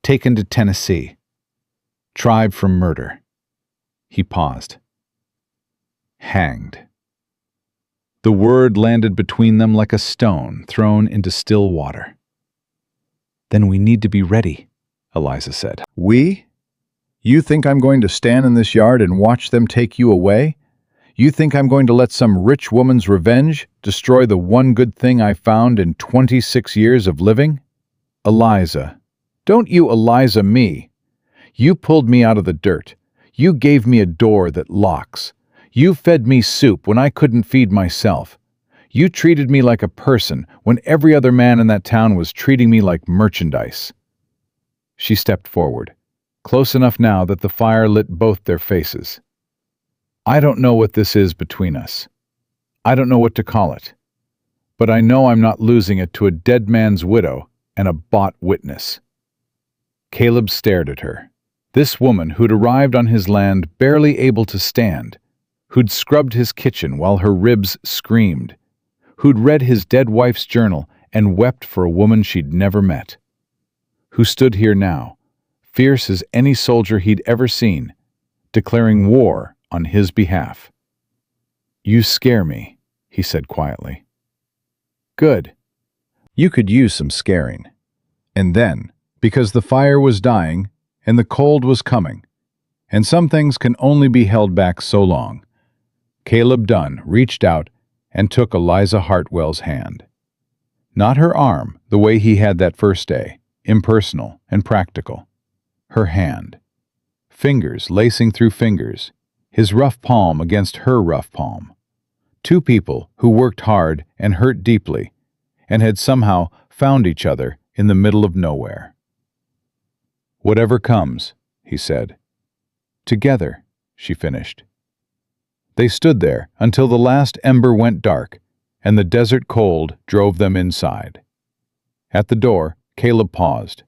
taken to Tennessee, tried for murder." He paused. "Hanged." The word landed between them like a stone thrown into still water. "Then we need to be ready," Eliza said. "We? You think I'm going to stand in this yard and watch them take you away? You think I'm going to let some rich woman's revenge destroy the one good thing I found in 26 years of living? Eliza, don't you Eliza me. You pulled me out of the dirt. You gave me a door that locks. You fed me soup when I couldn't feed myself. You treated me like a person when every other man in that town was treating me like merchandise." She stepped forward, close enough now that the fire lit both their faces. "I don't know what this is between us. I don't know what to call it. But I know I'm not losing it to a dead man's widow and a bought witness." Caleb stared at her. This woman who'd arrived on his land barely able to stand, who'd scrubbed his kitchen while her ribs screamed, who'd read his dead wife's journal and wept for a woman she'd never met, who stood here now, fierce as any soldier he'd ever seen, declaring war on his behalf. "You scare me," he said quietly. "Good. You could use some scaring." And then, because the fire was dying and the cold was coming, and some things can only be held back so long, Caleb Dunn reached out and took Eliza Hartwell's hand. Not her arm, the way he had that first day, impersonal and practical. Her hand. Fingers lacing through fingers, his rough palm against her rough palm. Two people who worked hard and hurt deeply, and had somehow found each other in the middle of nowhere. "Whatever comes," he said. "Together," she finished. They stood there until the last ember went dark and the desert cold drove them inside. At the door, Caleb paused.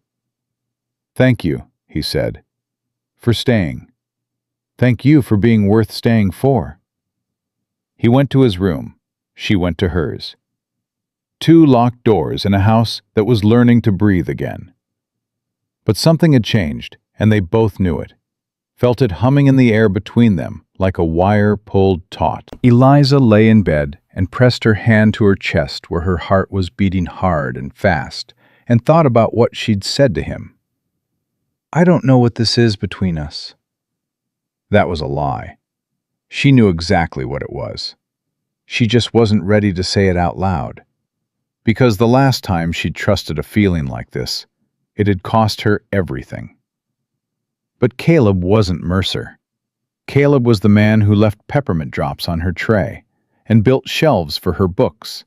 "Thank you," he said, "for staying. Thank you for being worth staying for." He went to his room. She went to hers. Two locked doors in a house that was learning to breathe again. But something had changed, and they both knew it. Felt it humming in the air between them like a wire pulled taut. Eliza lay in bed and pressed her hand to her chest where her heart was beating hard and fast, and thought about what she'd said to him. "I don't know what this is between us." That was a lie. She knew exactly what it was. She just wasn't ready to say it out loud. Because the last time she'd trusted a feeling like this, it had cost her everything. But Caleb wasn't Mercer. Caleb was the man who left peppermint drops on her tray, and built shelves for her books,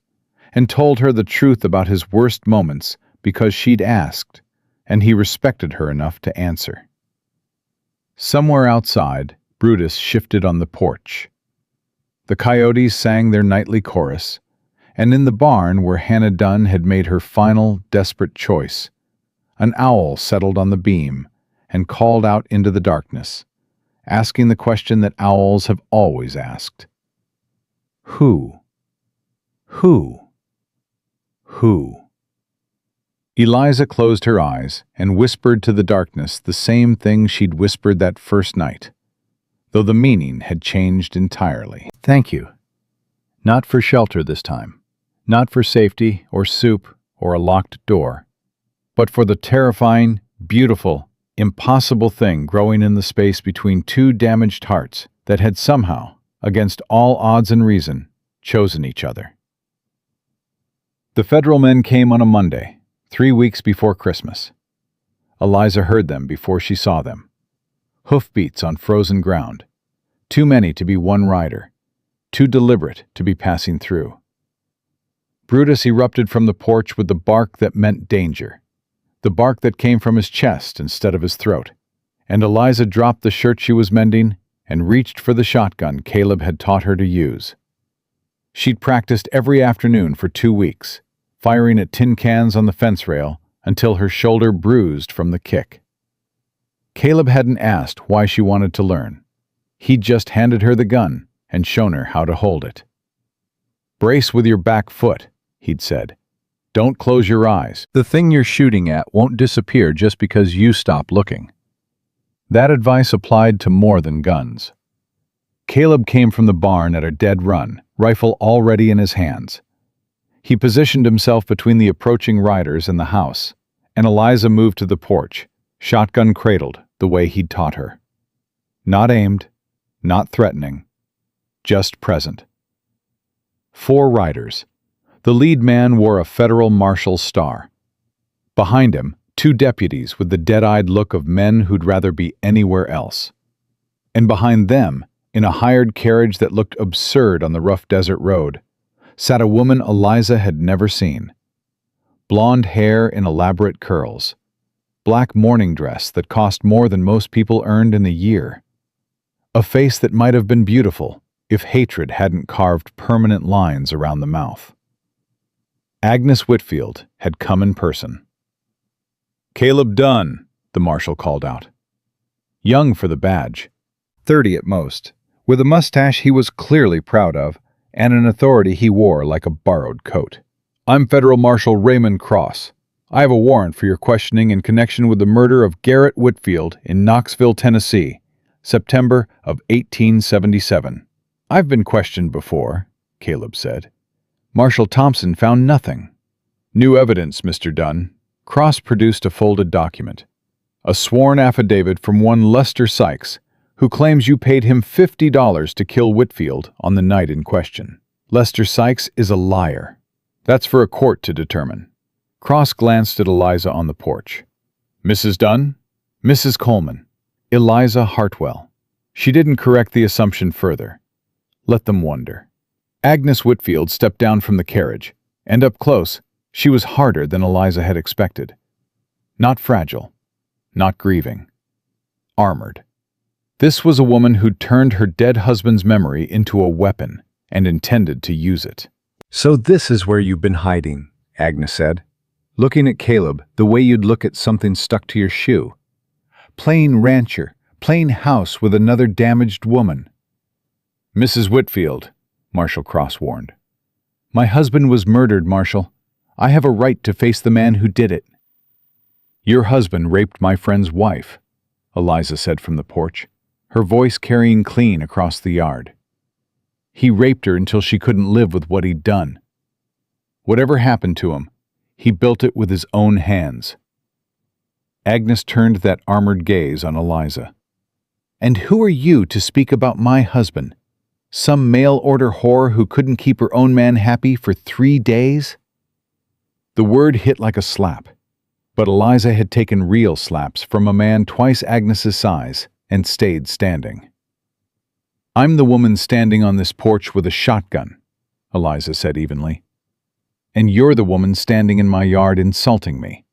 and told her the truth about his worst moments because she'd asked, and he respected her enough to answer. Somewhere outside, Brutus shifted on the porch. The coyotes sang their nightly chorus, and in the barn where Hannah Dunn had made her final, desperate choice, an owl settled on the beam and called out into the darkness, asking the question that owls have always asked. Who? Who? Who? Eliza closed her eyes and whispered to the darkness the same thing she'd whispered that first night, though the meaning had changed entirely. "Thank you. Not for shelter this time. Not for safety or soup or a locked door, but for the terrifying, beautiful, impossible thing growing in the space between two damaged hearts that had somehow, against all odds and reason, chosen each other." The federal men came on a Monday, 3 weeks before Christmas. Eliza heard them before she saw them. Hoofbeats on frozen ground. Too many to be one rider. Too deliberate to be passing through. Brutus erupted from the porch with the bark that meant danger. The bark that came from his chest instead of his throat. And Eliza dropped the shirt she was mending and reached for the shotgun Caleb had taught her to use. She'd practiced every afternoon for 2 weeks, firing at tin cans on the fence rail until her shoulder bruised from the kick. Caleb hadn't asked why she wanted to learn. He'd just handed her the gun and shown her how to hold it. "Brace with your back foot," he'd said. "Don't close your eyes. The thing you're shooting at won't disappear just because you stop looking." That advice applied to more than guns. Caleb came from the barn at a dead run, rifle already in his hands. He positioned himself between the approaching riders and the house, and Eliza moved to the porch, shotgun cradled the way he'd taught her. Not aimed, not threatening, just present. 4 riders. The lead man wore a federal marshal's star. Behind him, 2 deputies with the dead-eyed look of men who'd rather be anywhere else. And behind them, in a hired carriage that looked absurd on the rough desert road, sat a woman Eliza had never seen. Blonde hair in elaborate curls. Black mourning dress that cost more than most people earned in a year. A face that might have been beautiful if hatred hadn't carved permanent lines around the mouth. Agnes Whitfield had come in person. "Caleb Dunn," the marshal called out. Young for the badge, 30 at most, with a mustache he was clearly proud of and an authority he wore like a borrowed coat. "I'm Federal Marshal Raymond Cross. I have a warrant for your questioning in connection with the murder of Garrett Whitfield in Knoxville, Tennessee, September of 1877. I've been questioned before, Caleb said. Marshal Thompson found nothing. New evidence, Mr. Dunn. Cross produced a folded document. A sworn affidavit from one Lester Sykes, who claims you paid him $50 to kill Whitfield on the night in question. Lester Sykes is a liar. That's for a court to determine. Cross glanced at Eliza on the porch. Mrs. Dunn? Mrs. Coleman. Eliza Hartwell. She didn't correct the assumption further. Let them wonder. Agnes Whitfield stepped down from the carriage, and up close, she was harder than Eliza had expected. Not fragile, not grieving. Armored. This was a woman who'd turned her dead husband's memory into a weapon and intended to use it. "So this is where you've been hiding," Agnes said, looking at Caleb the way you'd look at something stuck to your shoe. "Plain rancher, plain house with another damaged woman." Mrs. Whitfield, Marshal Cross warned. My husband was murdered, Marshal. I have a right to face the man who did it. Your husband raped my friend's wife, Eliza said from the porch, her voice carrying clean across the yard. He raped her until she couldn't live with what he'd done. Whatever happened to him, he built it with his own hands. Agnes turned that armored gaze on Eliza. And who are you to speak about my husband? Some mail-order whore who couldn't keep her own man happy for 3 days? The word hit like a slap, but Eliza had taken real slaps from a man twice Agnes's size and stayed standing. I'm the woman standing on this porch with a shotgun, Eliza said evenly. And you're the woman standing in my yard insulting me.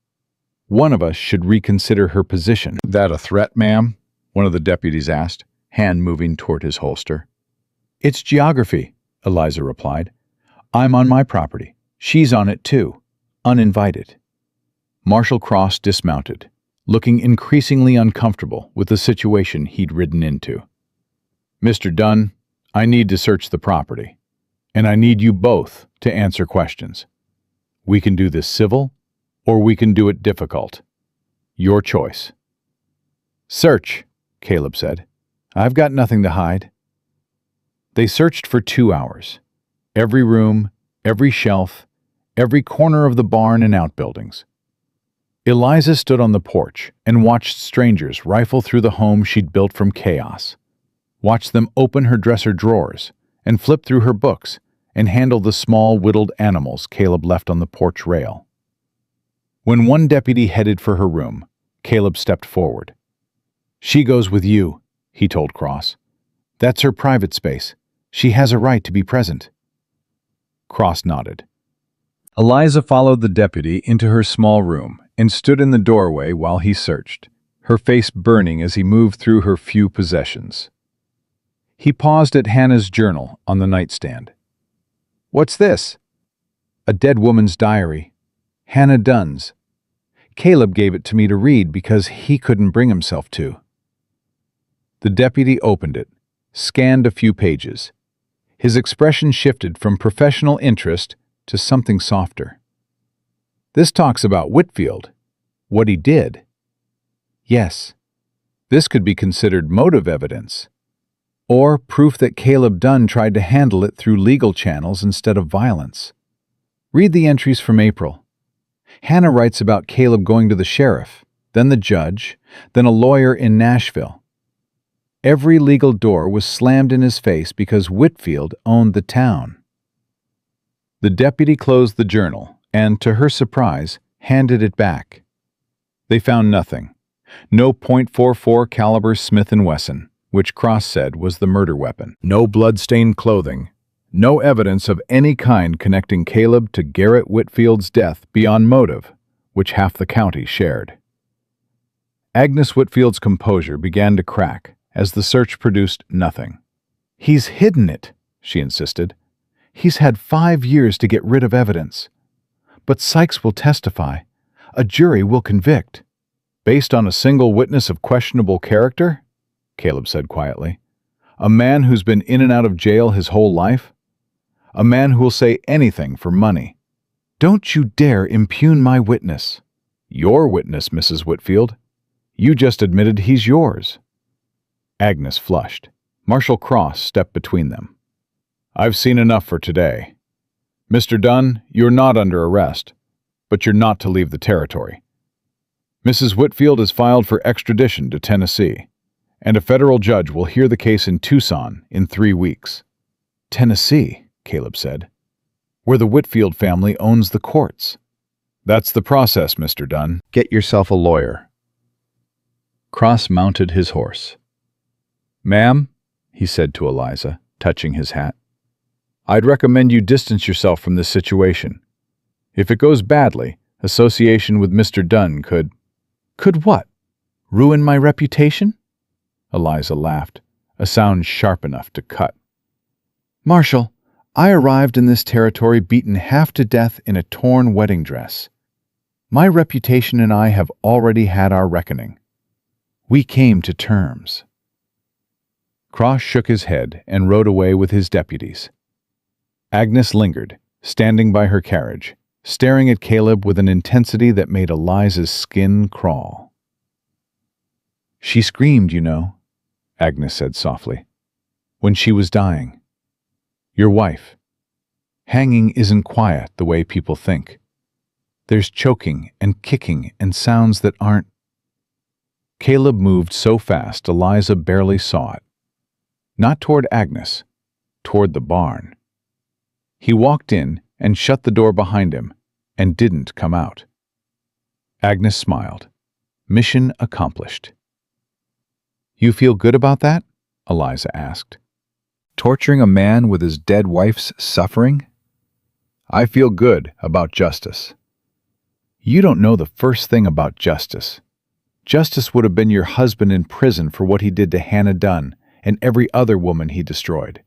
One of us should reconsider her position. "That a threat, ma'am?" one of the deputies asked, hand moving toward his holster. It's geography, Eliza replied. I'm on my property. She's on it too, uninvited. Marshal Cross dismounted, looking increasingly uncomfortable with the situation he'd ridden into. Mr. Dunn, I need to search the property, and I need you both to answer questions. We can do this civil, or we can do it difficult. Your choice. Search, Caleb said. I've got nothing to hide. They searched for 2 hours. Every room, every shelf, every corner of the barn and outbuildings. Eliza stood on the porch and watched strangers rifle through the home she'd built from chaos. Watched them open her dresser drawers and flip through her books and handle the small whittled animals Caleb left on the porch rail. When one deputy headed for her room, Caleb stepped forward. She goes with you, he told Cross. That's her private space. She has a right to be present. Cross nodded. Eliza followed the deputy into her small room and stood in the doorway while he searched, her face burning as he moved through her few possessions. He paused at Hannah's journal on the nightstand. What's this? A dead woman's diary. Hannah Dunn's. Caleb gave it to me to read because he couldn't bring himself to. The deputy opened it, scanned a few pages. His expression shifted from professional interest to something softer. This talks about Whitfield, what he did. Yes, this could be considered motive evidence, or proof that Caleb Dunn tried to handle it through legal channels instead of violence. Read the entries from April. Hannah writes about Caleb going to the sheriff, then the judge, then a lawyer in Nashville. Every legal door was slammed in his face because Whitfield owned the town. The deputy closed the journal and, to her surprise, handed it back. They found nothing. No .44 caliber Smith & Wesson, which Cross said was the murder weapon. No blood-stained clothing. No evidence of any kind connecting Caleb to Garrett Whitfield's death beyond motive, which half the county shared. Agnes Whitfield's composure began to crack as the search produced nothing. He's hidden it, she insisted. He's had 5 years to get rid of evidence. But Sykes will testify. A jury will convict. Based on a single witness of questionable character? Caleb said quietly. A man who's been in and out of jail his whole life? A man who will say anything for money. Don't you dare impugn my witness, Your witness, Mrs. Whitfield. You just admitted he's yours. Agnes flushed. Marshal Cross stepped between them. I've seen enough for today. Mr. Dunn, you're not under arrest, but you're not to leave the territory. Mrs. Whitfield is filed for extradition to Tennessee, and a federal judge will hear the case in Tucson in 3 weeks. Tennessee, Caleb said, where the Whitfield family owns the courts. That's the process, Mr. Dunn. Get yourself a lawyer. Cross mounted his horse. Ma'am, he said to Eliza, touching his hat, I'd recommend you distance yourself from this situation. If it goes badly, association with Mr. Dunn could— Could what? Ruin my reputation? Eliza laughed, a sound sharp enough to cut. Marshal, I arrived in this territory beaten half to death in a torn wedding dress. My reputation and I have already had our reckoning. We came to terms. Cross shook his head and rode away with his deputies. Agnes lingered, standing by her carriage, staring at Caleb with an intensity that made Eliza's skin crawl. She screamed, you know, Agnes said softly, when she was dying. Your wife. Hanging isn't quiet the way people think. There's choking and kicking and sounds that aren't. Caleb moved so fast Eliza barely saw it. Not toward Agnes, toward the barn. He walked in and shut the door behind him and didn't come out. Agnes smiled. Mission accomplished. You feel good about that? Eliza asked. Torturing a man with his dead wife's suffering? I feel good about justice. You don't know the first thing about justice. Justice would have been your husband in prison for what he did to Hannah Dunn and every other woman he destroyed.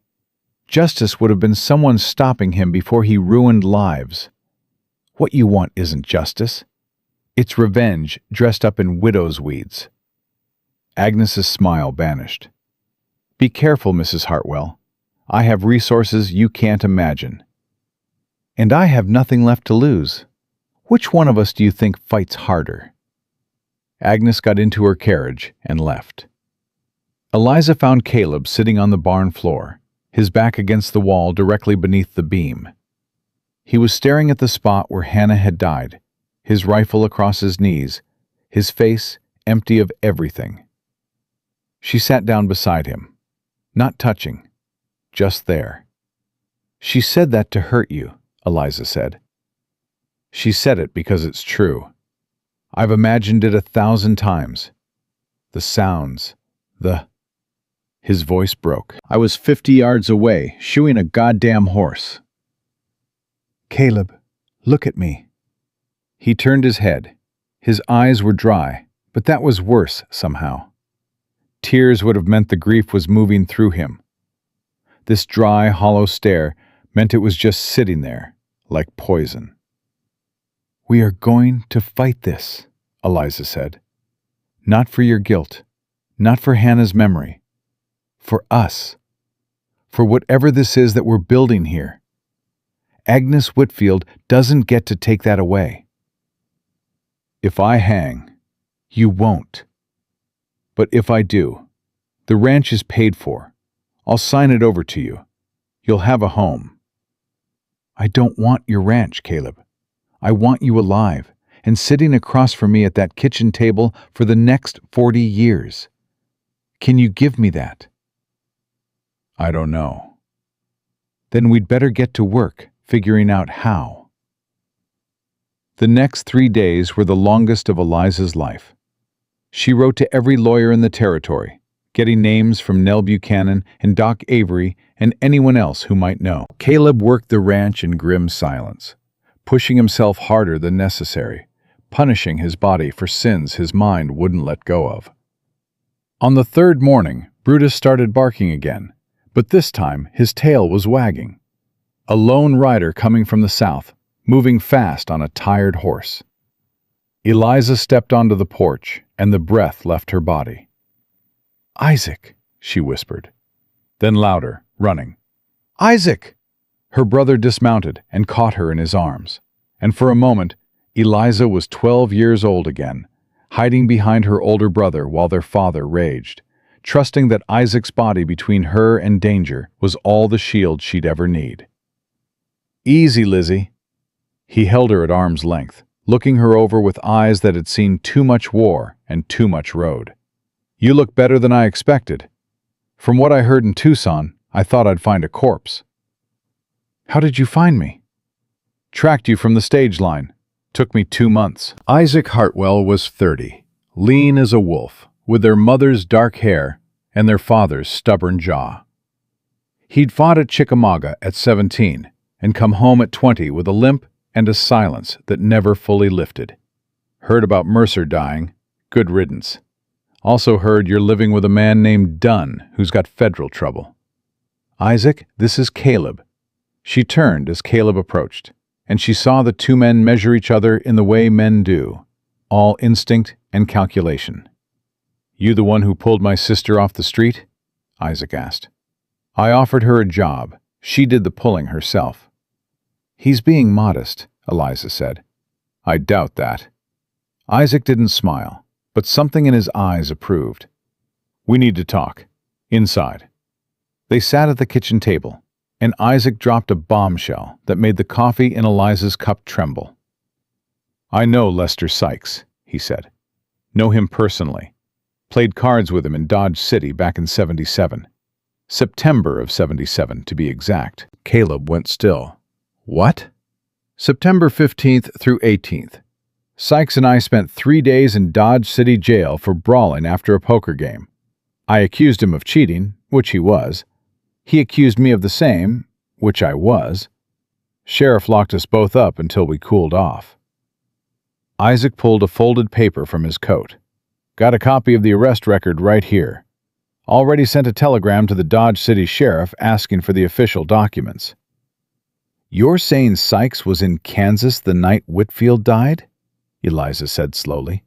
Justice would have been someone stopping him before he ruined lives. What you want isn't justice. It's revenge dressed up in widow's weeds. Agnes's smile vanished. Be careful, Mrs. Hartwell. I have resources you can't imagine. And I have nothing left to lose. Which one of us do you think fights harder? Agnes got into her carriage and left. Eliza found Caleb sitting on the barn floor, his back against the wall directly beneath the beam. He was staring at the spot where Hannah had died, his rifle across his knees, his face empty of everything. She sat down beside him, not touching, just there. She said that to hurt you, Eliza said. She said it because it's true. I've imagined it 1,000 times. The sounds, His voice broke. I was 50 yards away, shoeing a goddamn horse. Caleb, look at me. He turned his head. His eyes were dry, but that was worse somehow. Tears would have meant the grief was moving through him. This dry, hollow stare meant it was just sitting there, like poison. We are going to fight this, Eliza said. Not for your guilt, not for Hannah's memory. For us. For whatever this is that we're building here. Agnes Whitfield doesn't get to take that away. If I hang, you won't. But if I do, the ranch is paid for. I'll sign it over to you. You'll have a home. I don't want your ranch, Caleb. I want you alive and sitting across from me at that kitchen table for the next 40 years. Can you give me that? I don't know. Then we'd better get to work figuring out how. The next 3 days were the longest of Eliza's life. She wrote to every lawyer in the territory, getting names from Nell Buchanan and Doc Avery and anyone else who might know. Caleb worked the ranch in grim silence, pushing himself harder than necessary, punishing his body for sins his mind wouldn't let go of. On the 3rd morning, Brutus started barking again, but this time his tail was wagging. A lone rider coming from the south, moving fast on a tired horse. Eliza stepped onto the porch, and the breath left her body. Isaac, she whispered. Then louder, running. Isaac! Her brother dismounted and caught her in his arms, and for a moment, Eliza was 12 years old again, hiding behind her older brother while their father raged, trusting that Isaac's body between her and danger was all the shield she'd ever need. "Easy, Lizzie." He held her at arm's length, looking her over with eyes that had seen too much war and too much road. "You look better than I expected. From what I heard in Tucson, I thought I'd find a corpse." "How did you find me?" "Tracked you from the stage line. Took me 2 months." Isaac Hartwell was 30, lean as a wolf, with their mother's dark hair and their father's stubborn jaw. He'd fought at Chickamauga at 17 and come home at 20 with a limp and a silence that never fully lifted. "Heard about Mercer dying. Good riddance. Also heard you're living with a man named Dunn who's got federal trouble." "Isaac, this is Caleb." She turned as Caleb approached, and she saw the two men measure each other in the way men do, all instinct and calculation. "You the one who pulled my sister off the street?" Isaac asked. "I offered her a job. She did the pulling herself." "He's being modest," Eliza said. "I doubt that." Isaac didn't smile, but something in his eyes approved. "We need to talk. Inside." They sat at the kitchen table, and Isaac dropped a bombshell that made the coffee in Eliza's cup tremble. "I know Lester Sykes," he said. "Know him personally. Played cards with him in Dodge City back in '77. September of '77, to be exact." Caleb went still. "What?" "September 15th through 18th. Sykes and I spent 3 days in Dodge City jail for brawling after a poker game. I accused him of cheating, which he was. He accused me of the same, which I was. Sheriff locked us both up until we cooled off." Isaac pulled a folded paper from his coat. "Got a copy of the arrest record right here. Already sent a telegram to the Dodge City Sheriff asking for the official documents." "You're saying Sykes was in Kansas the night Whitfield died?" Eliza said slowly.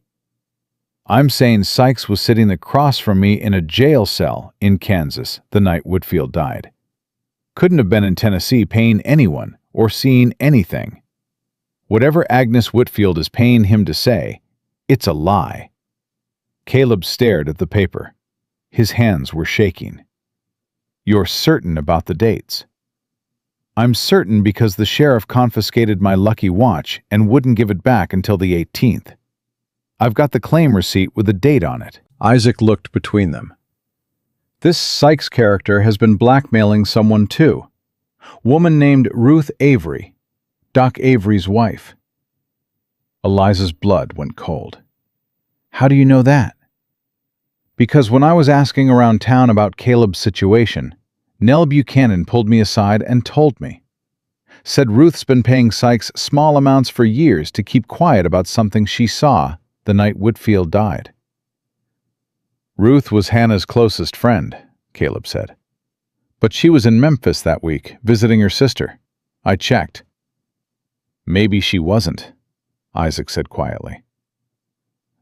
"I'm saying Sykes was sitting across from me in a jail cell in Kansas the night Whitfield died. Couldn't have been in Tennessee paying anyone or seeing anything. Whatever Agnes Whitfield is paying him to say, it's a lie." Caleb stared at the paper. His hands were shaking. "You're certain about the dates?" "I'm certain because the sheriff confiscated my lucky watch and wouldn't give it back until the 18th. I've got the claim receipt with the date on it." Isaac looked between them. "This Sykes character has been blackmailing someone too. Woman named Ruth Avery, Doc Avery's wife." Eliza's blood went cold. "How do you know that?" "Because when I was asking around town about Caleb's situation, Nell Buchanan pulled me aside and told me. Said Ruth's been paying Sykes small amounts for years to keep quiet about something she saw the night Whitfield died." "Ruth was Hannah's closest friend," Caleb said. "But she was in Memphis that week, visiting her sister. I checked." "Maybe she wasn't," Isaac said quietly.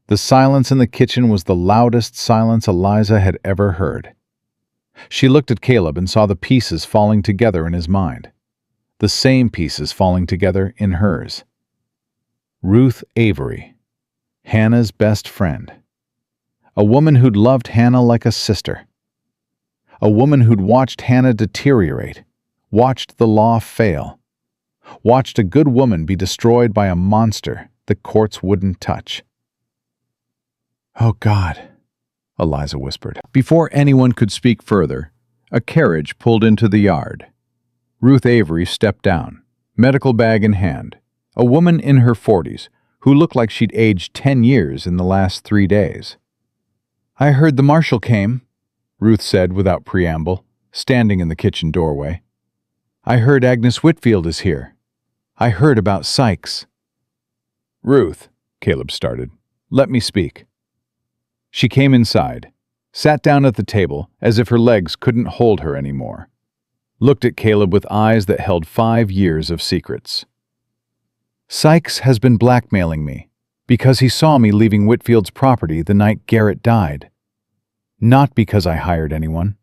The silence in the kitchen was the loudest silence Eliza had ever heard. She looked at Caleb and saw the pieces falling together in his mind. The same pieces falling together in hers. Ruth Avery. Hannah's best friend. A woman who'd loved Hannah like a sister. A woman who'd watched Hannah deteriorate, watched the law fail, watched a good woman be destroyed by a monster the courts wouldn't touch. "Oh, God," Eliza whispered. Before anyone could speak further, a carriage pulled into the yard. Ruth Avery stepped down, medical bag in hand, a woman in her 40s who looked like she'd aged 10 years in the last 3 days. "I heard the marshal came," Ruth said without preamble, standing in the kitchen doorway. "I heard Agnes Whitfield is here. I heard about Sykes." "Ruth," Caleb started, "let me speak." She came inside, sat down at the table as if her legs couldn't hold her anymore, looked at Caleb with eyes that held 5 years of secrets. "Sykes has been blackmailing me because he saw me leaving Whitfield's property the night Garrett died. Not because I hired anyone,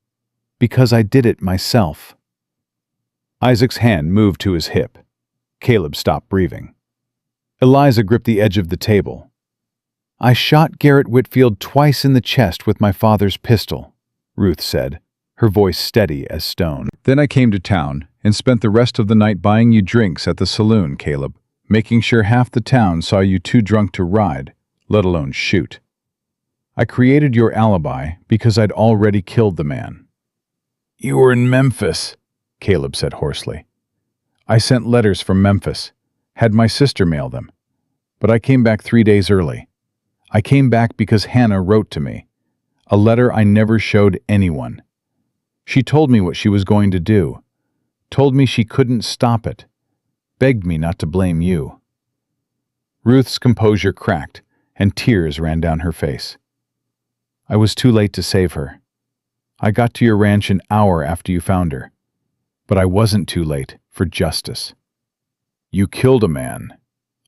because I did it myself." Isaac's hand moved to his hip. Caleb stopped breathing. Eliza gripped the edge of the table. "I shot Garrett Whitfield twice in the chest with my father's pistol," Ruth said, her voice steady as stone. "Then I came to town and spent the rest of the night buying you drinks at the saloon, Caleb, making sure half the town saw you too drunk to ride, let alone shoot. I created your alibi because I'd already killed the man." "You were in Memphis," Caleb said hoarsely. "I sent letters from Memphis, had my sister mail them. But I came back 3 days early. I came back because Hannah wrote to me, a letter I never showed anyone. She told me what she was going to do, told me she couldn't stop it, begged me not to blame you." Ruth's composure cracked, and tears ran down her face. "I was too late to save her. I got to your ranch an hour after you found her, but I wasn't too late for justice." "You killed a man,"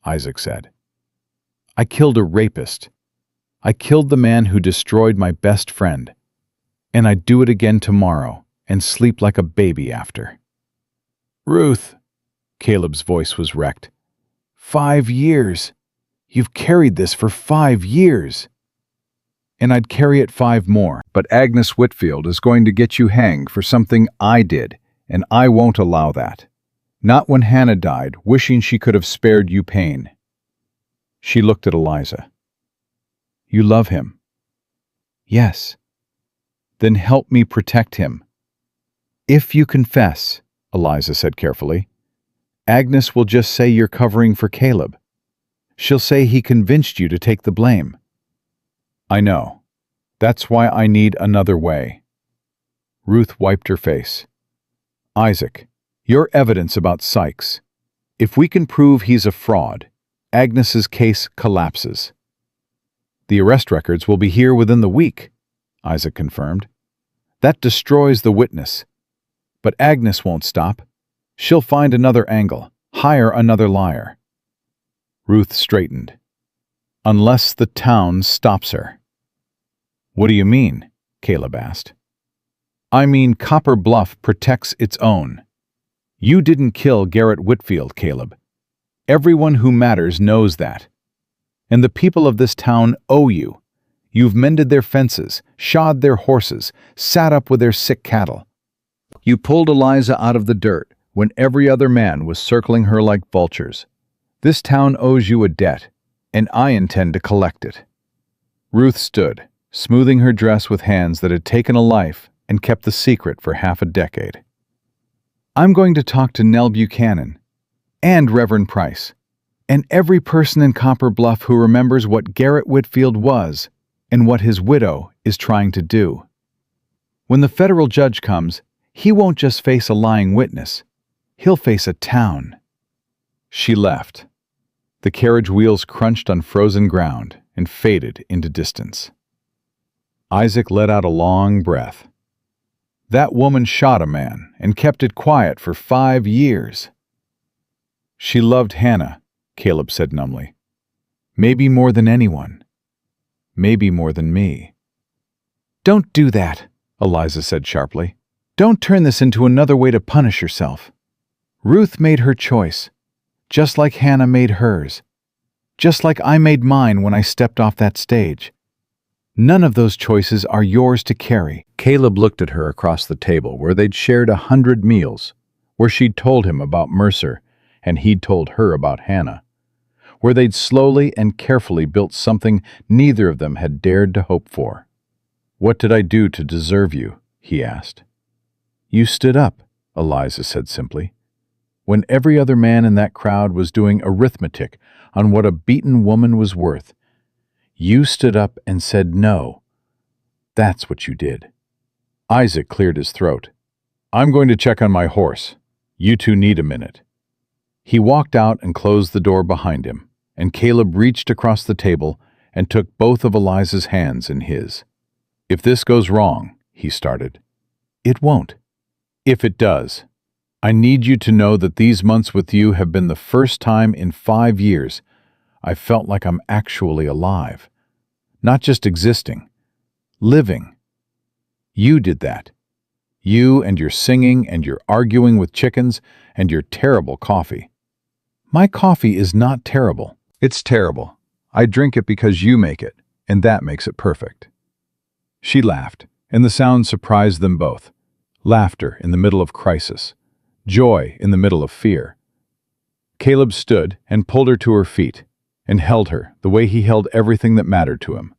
Isaac said. "I killed a rapist. I killed the man who destroyed my best friend. And I'd do it again tomorrow and sleep like a baby after." "Ruth," Caleb's voice was wrecked. 5 years. You've carried this for 5 years. "And I'd carry it 5 more. But Agnes Whitfield is going to get you hanged for something I did, and I won't allow that. Not when Hannah died, wishing she could have spared you pain." She looked at Eliza. "You love him?" "Yes." "Then help me protect him." "If you confess," Eliza said carefully, "Agnes will just say you're covering for Caleb. She'll say he convinced you to take the blame." "I know. That's why I need another way." Ruth wiped her face. "Isaac, your evidence about Sykes. If we can prove he's a fraud, Agnes's case collapses." "The arrest records will be here within the week," Isaac confirmed. "That destroys the witness. But Agnes won't stop. She'll find another angle, hire another liar." Ruth straightened. "Unless the town stops her." "What do you mean?" Caleb asked. "I mean Copper Bluff protects its own. You didn't kill Garrett Whitfield, Caleb. Everyone who matters knows that. And the people of this town owe you. You've mended their fences, shod their horses, sat up with their sick cattle. You pulled Eliza out of the dirt when every other man was circling her like vultures. This town owes you a debt, and I intend to collect it." Ruth stood, smoothing her dress with hands that had taken a life and kept the secret for half a decade. "I'm going to talk to Nell Buchanan, and Reverend Price, and every person in Copper Bluff who remembers what Garrett Whitfield was and what his widow is trying to do. When the federal judge comes, he won't just face a lying witness. He'll face a town." She left. The carriage wheels crunched on frozen ground and faded into distance. Isaac let out a long breath. That woman shot a man and kept it quiet for 5 years. "She loved Hannah," Caleb said numbly. "Maybe more than anyone. Maybe more than me." "Don't do that," Eliza said sharply. "Don't turn this into another way to punish yourself. Ruth made her choice, just like Hannah made hers, just like I made mine when I stepped off that stage. None of those choices are yours to carry." Caleb looked at her across the table where they'd shared 100 meals, where she'd told him about Mercer and he'd told her about Hannah, where they'd slowly and carefully built something neither of them had dared to hope for. "What did I do to deserve you?" he asked. "You stood up," Eliza said simply. "When every other man in that crowd was doing arithmetic on what a beaten woman was worth, you stood up and said no. That's what you did." Isaac cleared his throat. "I'm going to check on my horse. You two need a minute." He walked out and closed the door behind him, and Caleb reached across the table and took both of Eliza's hands in his. "If this goes wrong," he started. "It won't. If it does, I need you to know that these months with you have been the first time in 5 years I felt like I'm actually alive. Not just existing, living. You did that. You and your singing and your arguing with chickens and your terrible coffee. My coffee is not terrible," It's terrible. I drink it because you make it, and that makes it perfect." She laughed, and the sound surprised them both. Laughter in the middle of crisis. Joy in the middle of fear. Caleb stood and pulled her to her feet, and held her the way he held everything that mattered to him.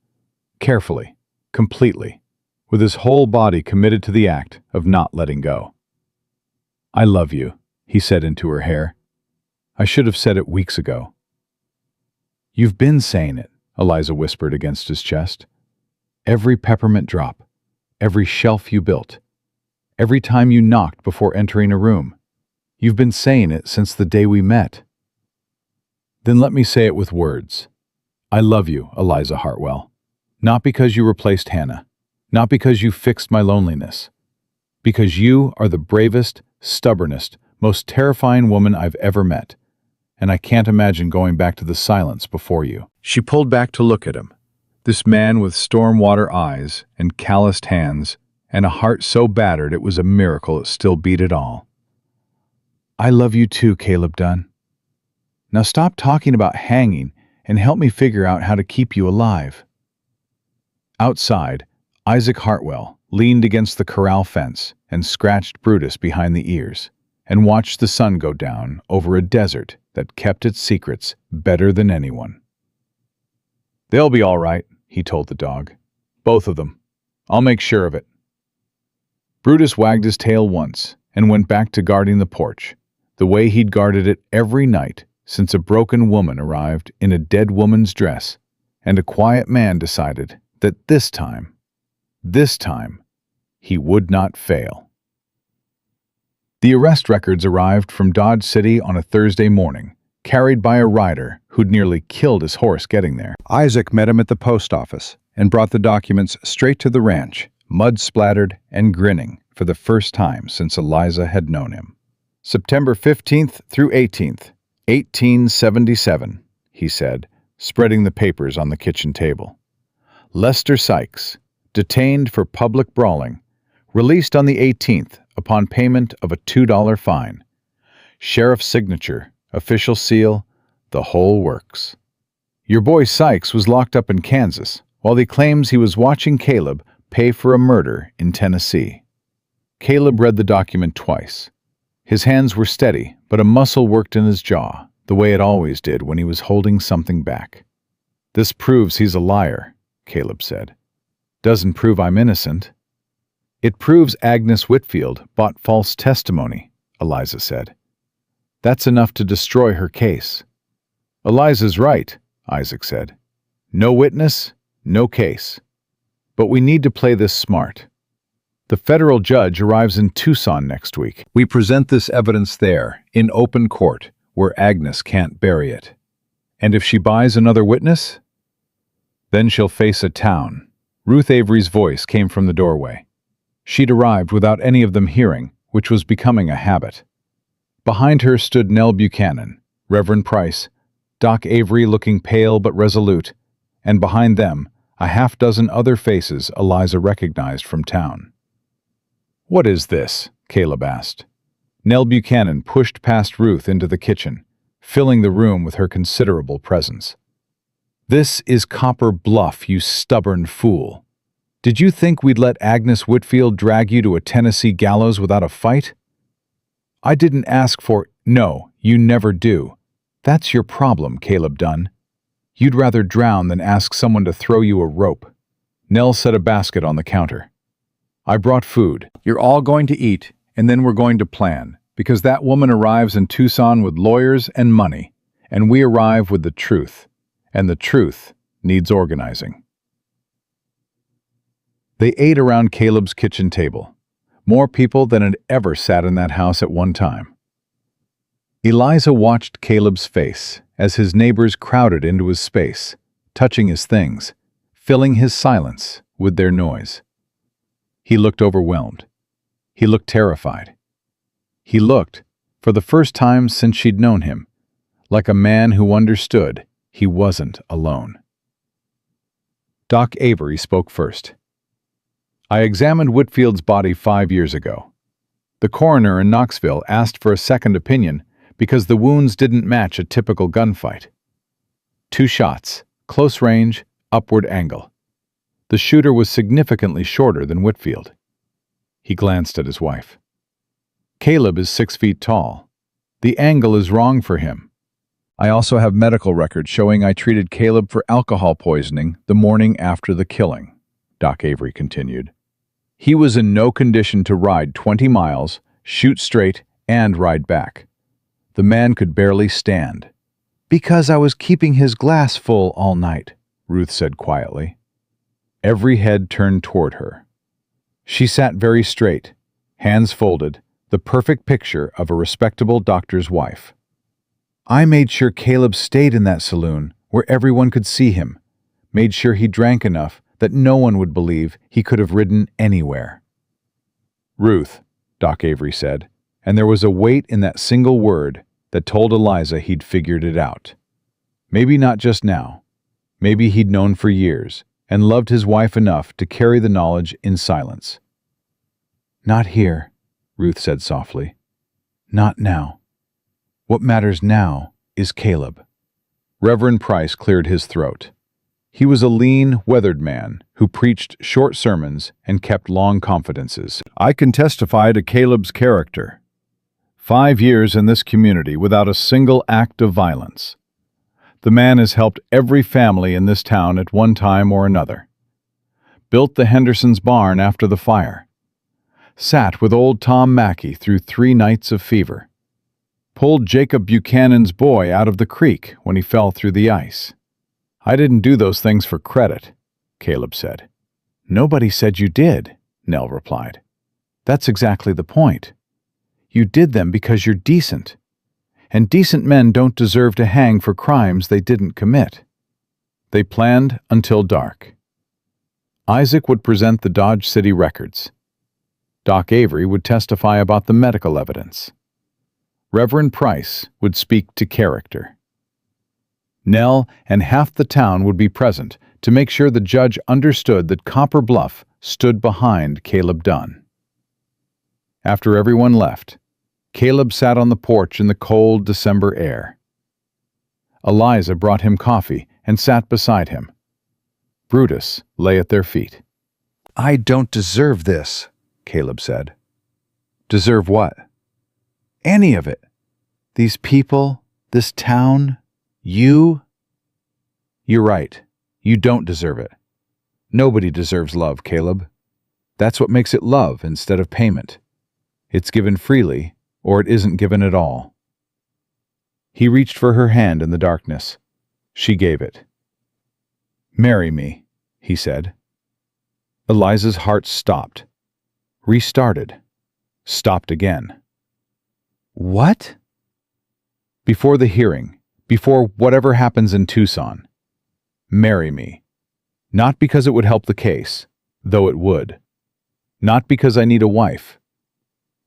Carefully, completely, with his whole body committed to the act of not letting go. "I love you," he said into her hair. "I should have said it weeks ago." "You've been saying it," Eliza whispered against his chest. "Every peppermint drop, every shelf you built, every time you knocked before entering a room. You've been saying it since the day we met." "Then let me say it with words. I love you, Eliza Hartwell. Not because you replaced Hannah, not because you fixed my loneliness. Because you are the bravest, stubbornest, most terrifying woman I've ever met, and I can't imagine going back to the silence before you." She pulled back to look at him. This man with storm-water eyes and calloused hands and a heart so battered it was a miracle it still beat it all. "I love you too, Caleb Dunn. Now stop talking about hanging and help me figure out how to keep you alive." Outside, Isaac Hartwell leaned against the corral fence and scratched Brutus behind the ears and watched the sun go down over a desert that kept its secrets better than anyone. "They'll be all right," he told the dog. "Both of them. I'll make sure of it." Brutus wagged his tail once and went back to guarding the porch, the way he'd guarded it every night since a broken woman arrived in a dead woman's dress, and a quiet man decided that this time, he would not fail. The arrest records arrived from Dodge City on a Thursday morning, carried by a rider who'd nearly killed his horse getting there. Isaac met him at the post office and brought the documents straight to the ranch, mud-splattered and grinning for the first time since Eliza had known him. "September 15th through 18th, 1877, he said, spreading the papers on the kitchen table. "Lester Sykes, detained for public brawling, released on the 18th upon payment of a $2 fine. Sheriff's signature, official seal, the whole works. Your boy Sykes was locked up in Kansas while he claims he was watching Caleb pay for a murder in Tennessee." Caleb read the document twice. His hands were steady, but a muscle worked in his jaw, the way it always did when he was holding something back. "This proves he's a liar," Caleb said. "Doesn't prove I'm innocent." "It proves Agnes Whitfield bought false testimony," Eliza said. "That's enough to destroy her case." "Eliza's right," Isaac said. "No witness, no case. But we need to play this smart. The federal judge arrives in Tucson next week. We present this evidence there, in open court, where Agnes can't bury it. And if she buys another witness, then she'll face a town." Ruth Avery's voice came from the doorway. She'd arrived without any of them hearing, which was becoming a habit. Behind her stood Nell Buchanan, Reverend Price, Doc Avery looking pale but resolute, and behind them, a half-dozen other faces Eliza recognized from town. "What is this?" Caleb asked. Nell Buchanan pushed past Ruth into the kitchen, filling the room with her considerable presence. "This is Copper Bluff, you stubborn fool. Did you think we'd let Agnes Whitfield drag you to a Tennessee gallows without a fight? I didn't ask for— No, you never do. That's your problem, Caleb Dunn. You'd rather drown than ask someone to throw you a rope." Nell set a basket on the counter. "I brought food. You're all going to eat, and then we're going to plan, because that woman arrives in Tucson with lawyers and money, and we arrive with the truth, and the truth needs organizing." They ate around Caleb's kitchen table, more people than had ever sat in that house at one time. Eliza watched Caleb's face as his neighbors crowded into his space, touching his things, filling his silence with their noise. He looked overwhelmed. He looked terrified. He looked, for the first time since she'd known him, like a man who understood he wasn't alone. Doc Avery spoke first. "I examined Whitfield's body 5 years ago. The coroner in Knoxville asked for a second opinion because the wounds didn't match a typical gunfight. 2 shots, close range, upward angle. The shooter was significantly shorter than Whitfield. He glanced at his wife. Caleb is 6 feet tall. The angle is wrong for him. I also have medical records showing I treated Caleb for alcohol poisoning the morning after the killing, Doc Avery continued. He was in no condition to ride 20 miles, shoot straight, and ride back. The man could barely stand. Because I was keeping his glass full all night, Ruth said quietly. Every head turned toward her. She sat very straight, hands folded, the perfect picture of a respectable doctor's wife. I made sure Caleb stayed in that saloon where everyone could see him, made sure he drank enough that no one would believe he could have ridden anywhere. Ruth, Doc Avery said, and there was a weight in that single word that told Eliza he'd figured it out. Maybe not just now. Maybe he'd known for years and loved his wife enough to carry the knowledge in silence. Not here, Ruth said softly. Not now. What matters now is Caleb. Reverend Price cleared his throat. He was a lean, weathered man who preached short sermons and kept long confidences. I can testify to Caleb's character. 5 years in this community without a single act of violence. The man has helped every family in this town at one time or another. Built the Hendersons' barn after the fire. Sat with old Tom Mackey through 3 nights of fever. Pulled Jacob Buchanan's boy out of the creek when he fell through the ice. I didn't do those things for credit, Caleb said. Nobody said you did, Nell replied. That's exactly the point. You did them because you're decent. And decent men don't deserve to hang for crimes they didn't commit. They planned until dark. Isaac would present the Dodge City records. Doc Avery would testify about the medical evidence. Reverend Price would speak to character. Nell and half the town would be present to make sure the judge understood that Copper Bluff stood behind Caleb Dunn. After everyone left, Caleb sat on the porch in the cold December air. Eliza brought him coffee and sat beside him. Brutus lay at their feet. I don't deserve this, Caleb said. Deserve what? Any of it. These people, this town, you. You're right. You don't deserve it. Nobody deserves love, Caleb. That's what makes it love instead of payment. It's given freely, or it isn't given at all. He reached for her hand in the darkness. She gave it. Marry me, he said. Eliza's heart stopped. Restarted. Stopped again. What? Before the hearing, before whatever happens in Tucson, marry me. Not because it would help the case, though it would. Not because I need a wife.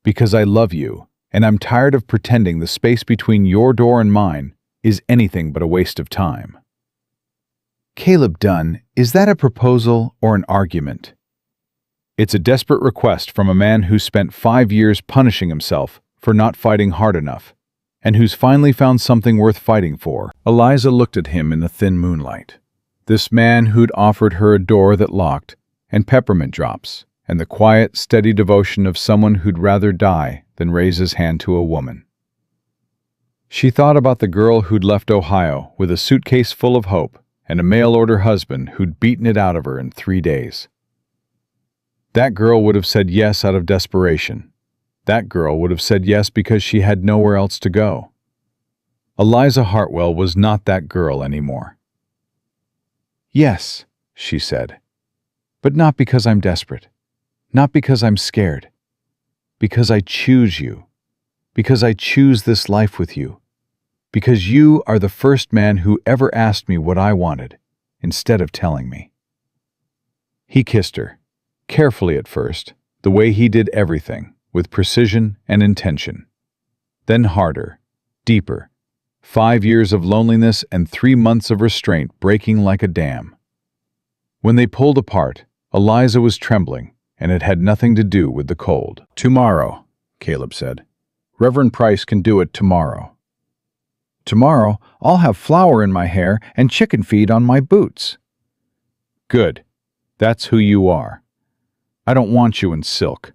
Because I love you, and I'm tired of pretending the space between your door and mine is anything but a waste of time. Caleb Dunn, is that a proposal or an argument? It's a desperate request from a man who spent 5 years punishing himself for not fighting hard enough, and who's finally found something worth fighting for. Eliza looked at him in the thin moonlight. This man who'd offered her a door that locked, and peppermint drops, and the quiet, steady devotion of someone who'd rather die than raise his hand to a woman. She thought about the girl who'd left Ohio with a suitcase full of hope and a mail-order husband who'd beaten it out of her in 3 days. That girl would have said yes out of desperation. That girl would have said yes because she had nowhere else to go. Eliza Hartwell was not that girl anymore. Yes, she said, but not because I'm desperate, not because I'm scared, because I choose you, because I choose this life with you, because you are the first man who ever asked me what I wanted, instead of telling me. He kissed her, carefully at first, the way he did everything, with precision and intention. Then harder, deeper, 5 years of loneliness and 3 months of restraint breaking like a dam. When they pulled apart, Eliza was trembling, and it had nothing to do with the cold. Tomorrow, Caleb said. Reverend Price can do it tomorrow. Tomorrow, I'll have flour in my hair and chicken feed on my boots." "Good. That's who you are. I don't want you in silk.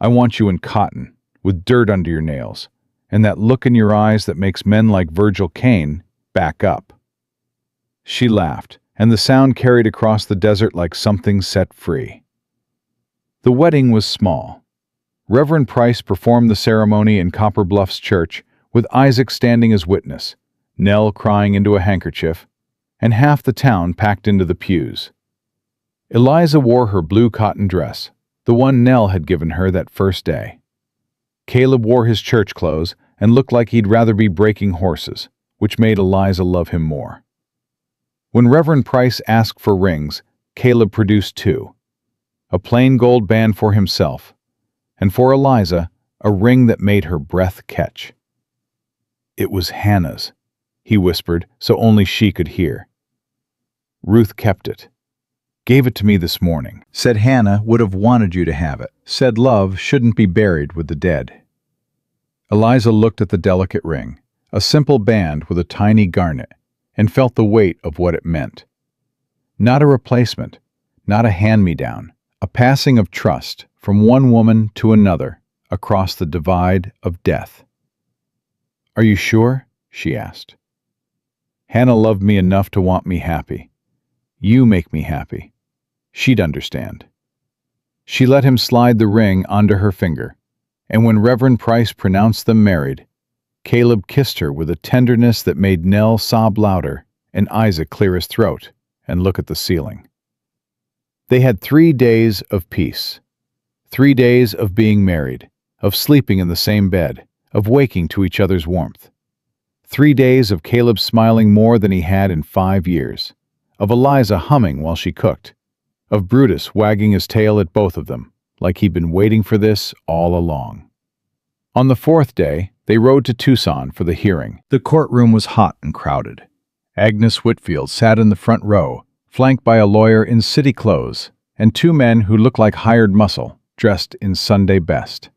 I want you in cotton, with dirt under your nails, and that look in your eyes that makes men like Virgil Caine back up." She laughed, and the sound carried across the desert like something set free. The wedding was small. Reverend Price performed the ceremony in Copper Bluffs Church, with Isaac standing as witness, Nell crying into a handkerchief, and half the town packed into the pews. Eliza wore her blue cotton dress, the one Nell had given her that first day. Caleb wore his church clothes and looked like he'd rather be breaking horses, which made Eliza love him more. When Reverend Price asked for rings, Caleb produced two: a plain gold band for himself, and for Eliza, a ring that made her breath catch. "It was Hannah's," he whispered so only she could hear. "Ruth kept it. Gave it to me this morning. Said Hannah would have wanted you to have it. Said love shouldn't be buried with the dead." Eliza looked at the delicate ring, a simple band with a tiny garnet, and felt the weight of what it meant. Not a replacement, not a hand-me-down, a passing of trust from one woman to another across the divide of death. "Are you sure?" she asked. "Hannah loved me enough to want me happy. You make me happy. She'd understand." She let him slide the ring onto her finger, and when Reverend Price pronounced them married, Caleb kissed her with a tenderness that made Nell sob louder and Isaac clear his throat and look at the ceiling. They had 3 days of peace. 3 days of being married, of sleeping in the same bed, of waking to each other's warmth. 3 days of Caleb smiling more than he had in 5 years, of Eliza humming while she cooked, of Brutus wagging his tail at both of them, like he'd been waiting for this all along. On the 4th day, they rode to Tucson for the hearing. The courtroom was hot and crowded. Agnes Whitfield sat in the front row, flanked by a lawyer in city clothes and 2 men who looked like hired muscle, dressed in Sunday best.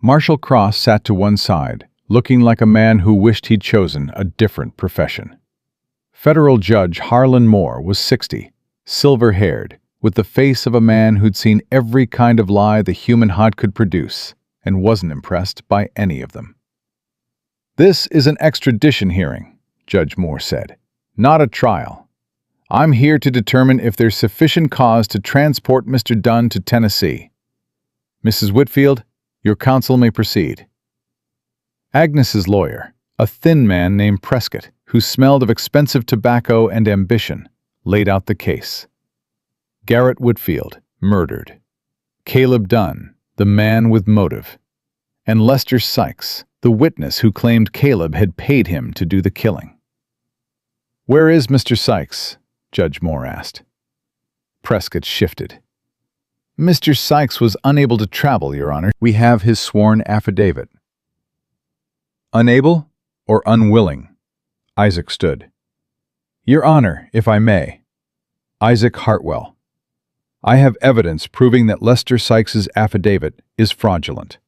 Marshall Cross sat to one side, looking like a man who wished he'd chosen a different profession. Federal Judge Harlan Moore was 60, silver-haired, with the face of a man who'd seen every kind of lie the human heart could produce and wasn't impressed by any of them. "This is an extradition hearing," Judge Moore said, "not a trial. I'm here to determine if there's sufficient cause to transport Mr. Dunn to Tennessee. Mrs. Whitfield, your counsel may proceed." Agnes's lawyer, a thin man named Prescott, who smelled of expensive tobacco and ambition, laid out the case. Garrett Whitfield, murdered. Caleb Dunn, the man with motive. And Lester Sykes, the witness who claimed Caleb had paid him to do the killing. "Where is Mr. Sykes?" Judge Moore asked. Prescott shifted. "Mr. Sykes was unable to travel, Your Honor. We have his sworn affidavit." "Unable or unwilling?" Isaac stood. "Your Honor, if I may. Isaac Hartwell. I have evidence proving that Lester Sykes's affidavit is fraudulent."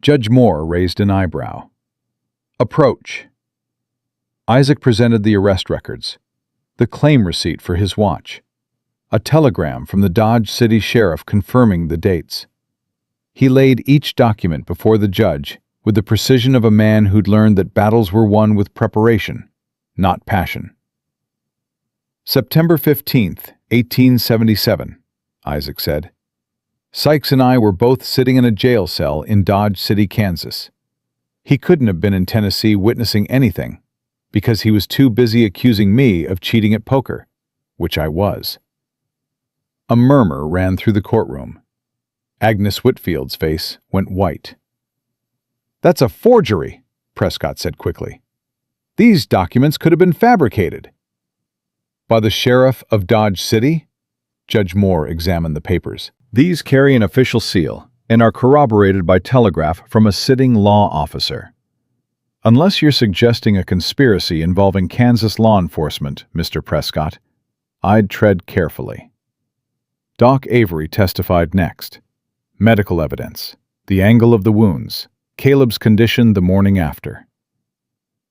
Judge Moore raised an eyebrow. "Approach." Isaac presented the arrest records, the claim receipt for his watch, a telegram from the Dodge City Sheriff confirming the dates. He laid each document before the judge with the precision of a man who'd learned that battles were won with preparation, not passion. "September 15th, 1877, Isaac said. "Sykes and I were both sitting in a jail cell in Dodge City, Kansas. He couldn't have been in Tennessee witnessing anything, because he was too busy accusing me of cheating at poker, which I was." A murmur ran through the courtroom. Agnes Whitfield's face went white. "That's a forgery," Prescott said quickly. "These documents could have been fabricated." "By the sheriff of Dodge City?" Judge Moore examined the papers. "These carry an official seal and are corroborated by telegraph from a sitting law officer. Unless you're suggesting a conspiracy involving Kansas law enforcement, Mr. Prescott, I'd tread carefully." Doc Avery testified next. Medical evidence, the angle of the wounds, Caleb's condition the morning after.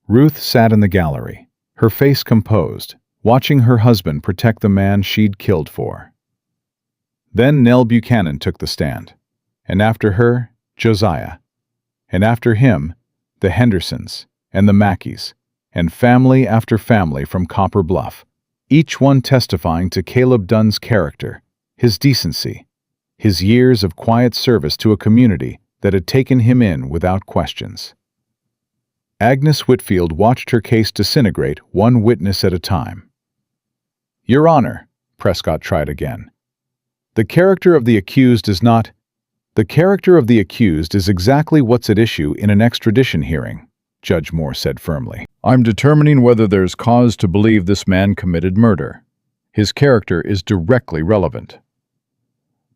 Ruth sat in the gallery, her face composed, watching her husband protect the man she'd killed for. Then Nell Buchanan took the stand, and after her, Josiah, and after him, the Hendersons and the Mackeys, and family after family from Copper Bluff, each one testifying to Caleb Dunn's character, his decency, his years of quiet service to a community that had taken him in without questions. Agnes Whitfield watched her case disintegrate one witness at a time. "Your Honor," Prescott tried again, The character of the accused is exactly what's at issue in an extradition hearing," Judge Moore said firmly. "I'm determining whether there's cause to believe this man committed murder. His character is directly relevant."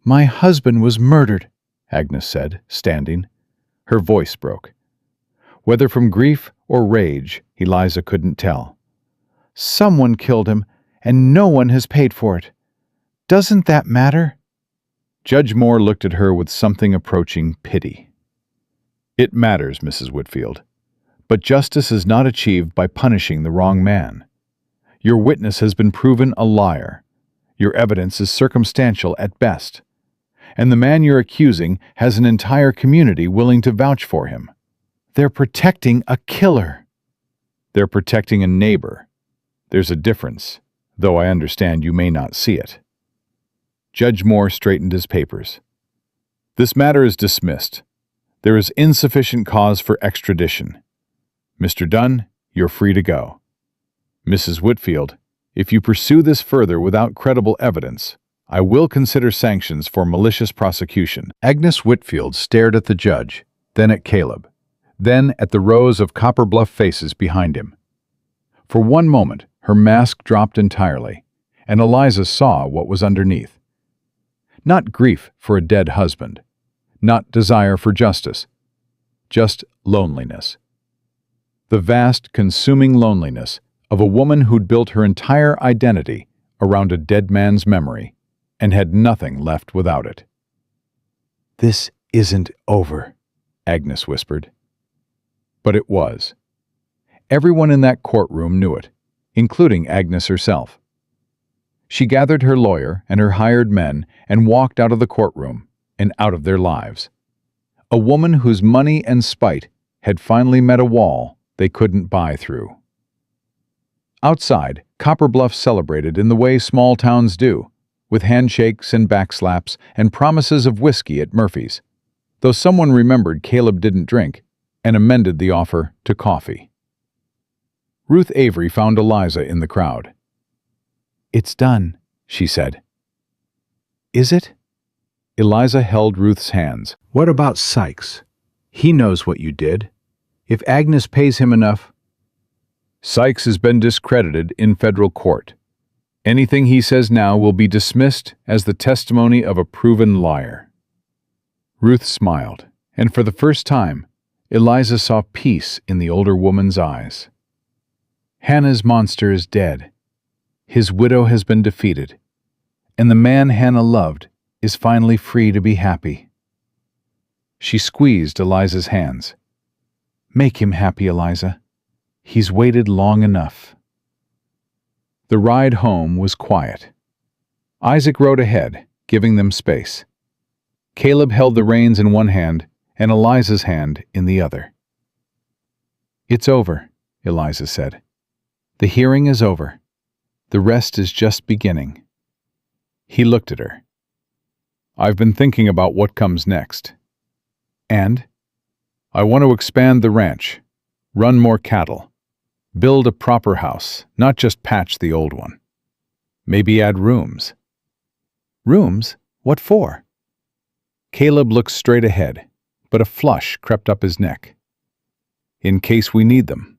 "My husband was murdered," Agnes said, standing. Her voice broke. Whether from grief or rage, Eliza couldn't tell. "Someone killed him, and no one has paid for it. Doesn't that matter?" Judge Moore looked at her with something approaching pity. "It matters, Mrs. Whitfield. But justice is not achieved by punishing the wrong man. Your witness has been proven a liar. Your evidence is circumstantial at best. And the man you're accusing has an entire community willing to vouch for him. They're protecting a killer." "They're protecting a neighbor. There's a difference, though I understand you may not see it." Judge Moore straightened his papers. "This matter is dismissed. There is insufficient cause for extradition. Mr. Dunn, you're free to go. Mrs. Whitfield, if you pursue this further without credible evidence, I will consider sanctions for malicious prosecution." Agnes Whitfield stared at the judge, then at Caleb, then at the rows of Copper Bluff faces behind him. For one moment, her mask dropped entirely, and Eliza saw what was underneath. Not grief for a dead husband, not desire for justice, just loneliness. The vast, consuming loneliness of a woman who'd built her entire identity around a dead man's memory and had nothing left without it. "This isn't over," Agnes whispered. But it was. Everyone in that courtroom knew it, including Agnes herself. She gathered her lawyer and her hired men and walked out of the courtroom and out of their lives. A woman whose money and spite had finally met a wall they couldn't buy through. Outside, Copper Bluff celebrated in the way small towns do, with handshakes and backslaps and promises of whiskey at Murphy's, though someone remembered Caleb didn't drink and amended the offer to coffee. Ruth Avery found Eliza in the crowd. "It's done," she said. "Is it?" Eliza held Ruth's hands. "What about Sykes? He knows what you did. If Agnes pays him enough—" "Sykes has been discredited in federal court. Anything he says now will be dismissed as the testimony of a proven liar." Ruth smiled, and for the first time, Eliza saw peace in the older woman's eyes. Hannah's monster is dead. His widow has been defeated, and the man Hannah loved is finally free to be happy. She squeezed Eliza's hands. "Make him happy, Eliza. He's waited long enough." The ride home was quiet. Isaac rode ahead, giving them space. Caleb held the reins in one hand and Eliza's hand in the other. "It's over," Eliza said. "The hearing is over. The rest is just beginning." He looked at her. "I've been thinking about what comes next. And I want to expand the ranch, run more cattle, build a proper house, not just patch the old one. Maybe add rooms." "Rooms? What for?" Caleb looked straight ahead, but a flush crept up his neck. "In case we need them.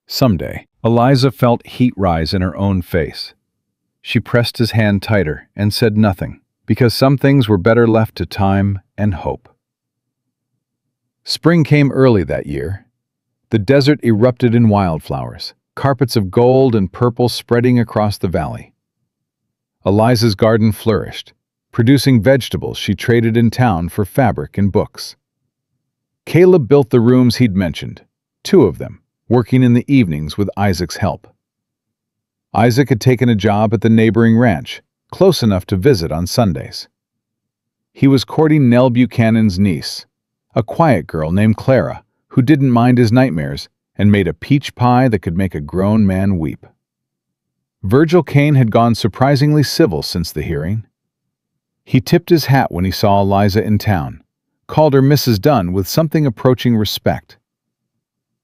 Someday." Eliza felt heat rise in her own face. She pressed his hand tighter and said nothing, because some things were better left to time and hope. Spring came early that year. The desert erupted in wildflowers, carpets of gold and purple spreading across the valley. Eliza's garden flourished, producing vegetables she traded in town for fabric and books. Caleb built the rooms he'd mentioned, 2 of them, working in the evenings with Isaac's help. Isaac had taken a job at the neighboring ranch, close enough to visit on Sundays. He was courting Nell Buchanan's niece, a quiet girl named Clara, who didn't mind his nightmares and made a peach pie that could make a grown man weep. Virgil Kane had gone surprisingly civil since the hearing. He tipped his hat when he saw Eliza in town, called her Mrs. Dunn with something approaching respect.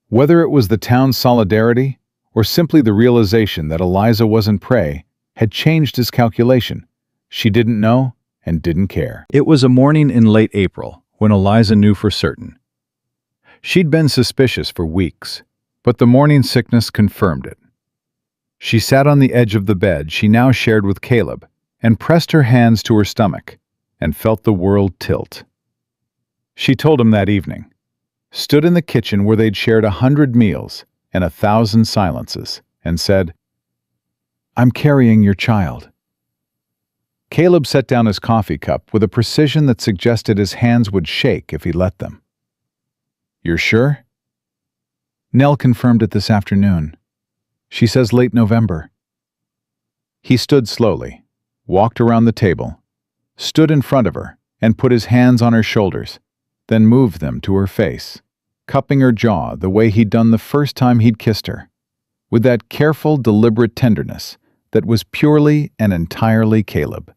Whether it was the town's solidarity or simply the realization that Eliza wasn't prey had changed his calculation, she didn't know and didn't care. It was a morning in late April when Eliza knew for certain. She'd been suspicious for weeks, but the morning sickness confirmed it. She sat on the edge of the bed she now shared with Caleb and pressed her hands to her stomach and felt the world tilt. She told him that evening, stood in the kitchen where they'd shared 100 meals and 1,000 silences, and said, "I'm carrying your child." Caleb set down his coffee cup with a precision that suggested his hands would shake if he let them. "You're sure?" "Nell confirmed it this afternoon. She says late November." He stood slowly, walked around the table, stood in front of her, and put his hands on her shoulders, then moved them to her face, cupping her jaw the way he'd done the first time he'd kissed her, with that careful, deliberate tenderness that was purely and entirely Caleb.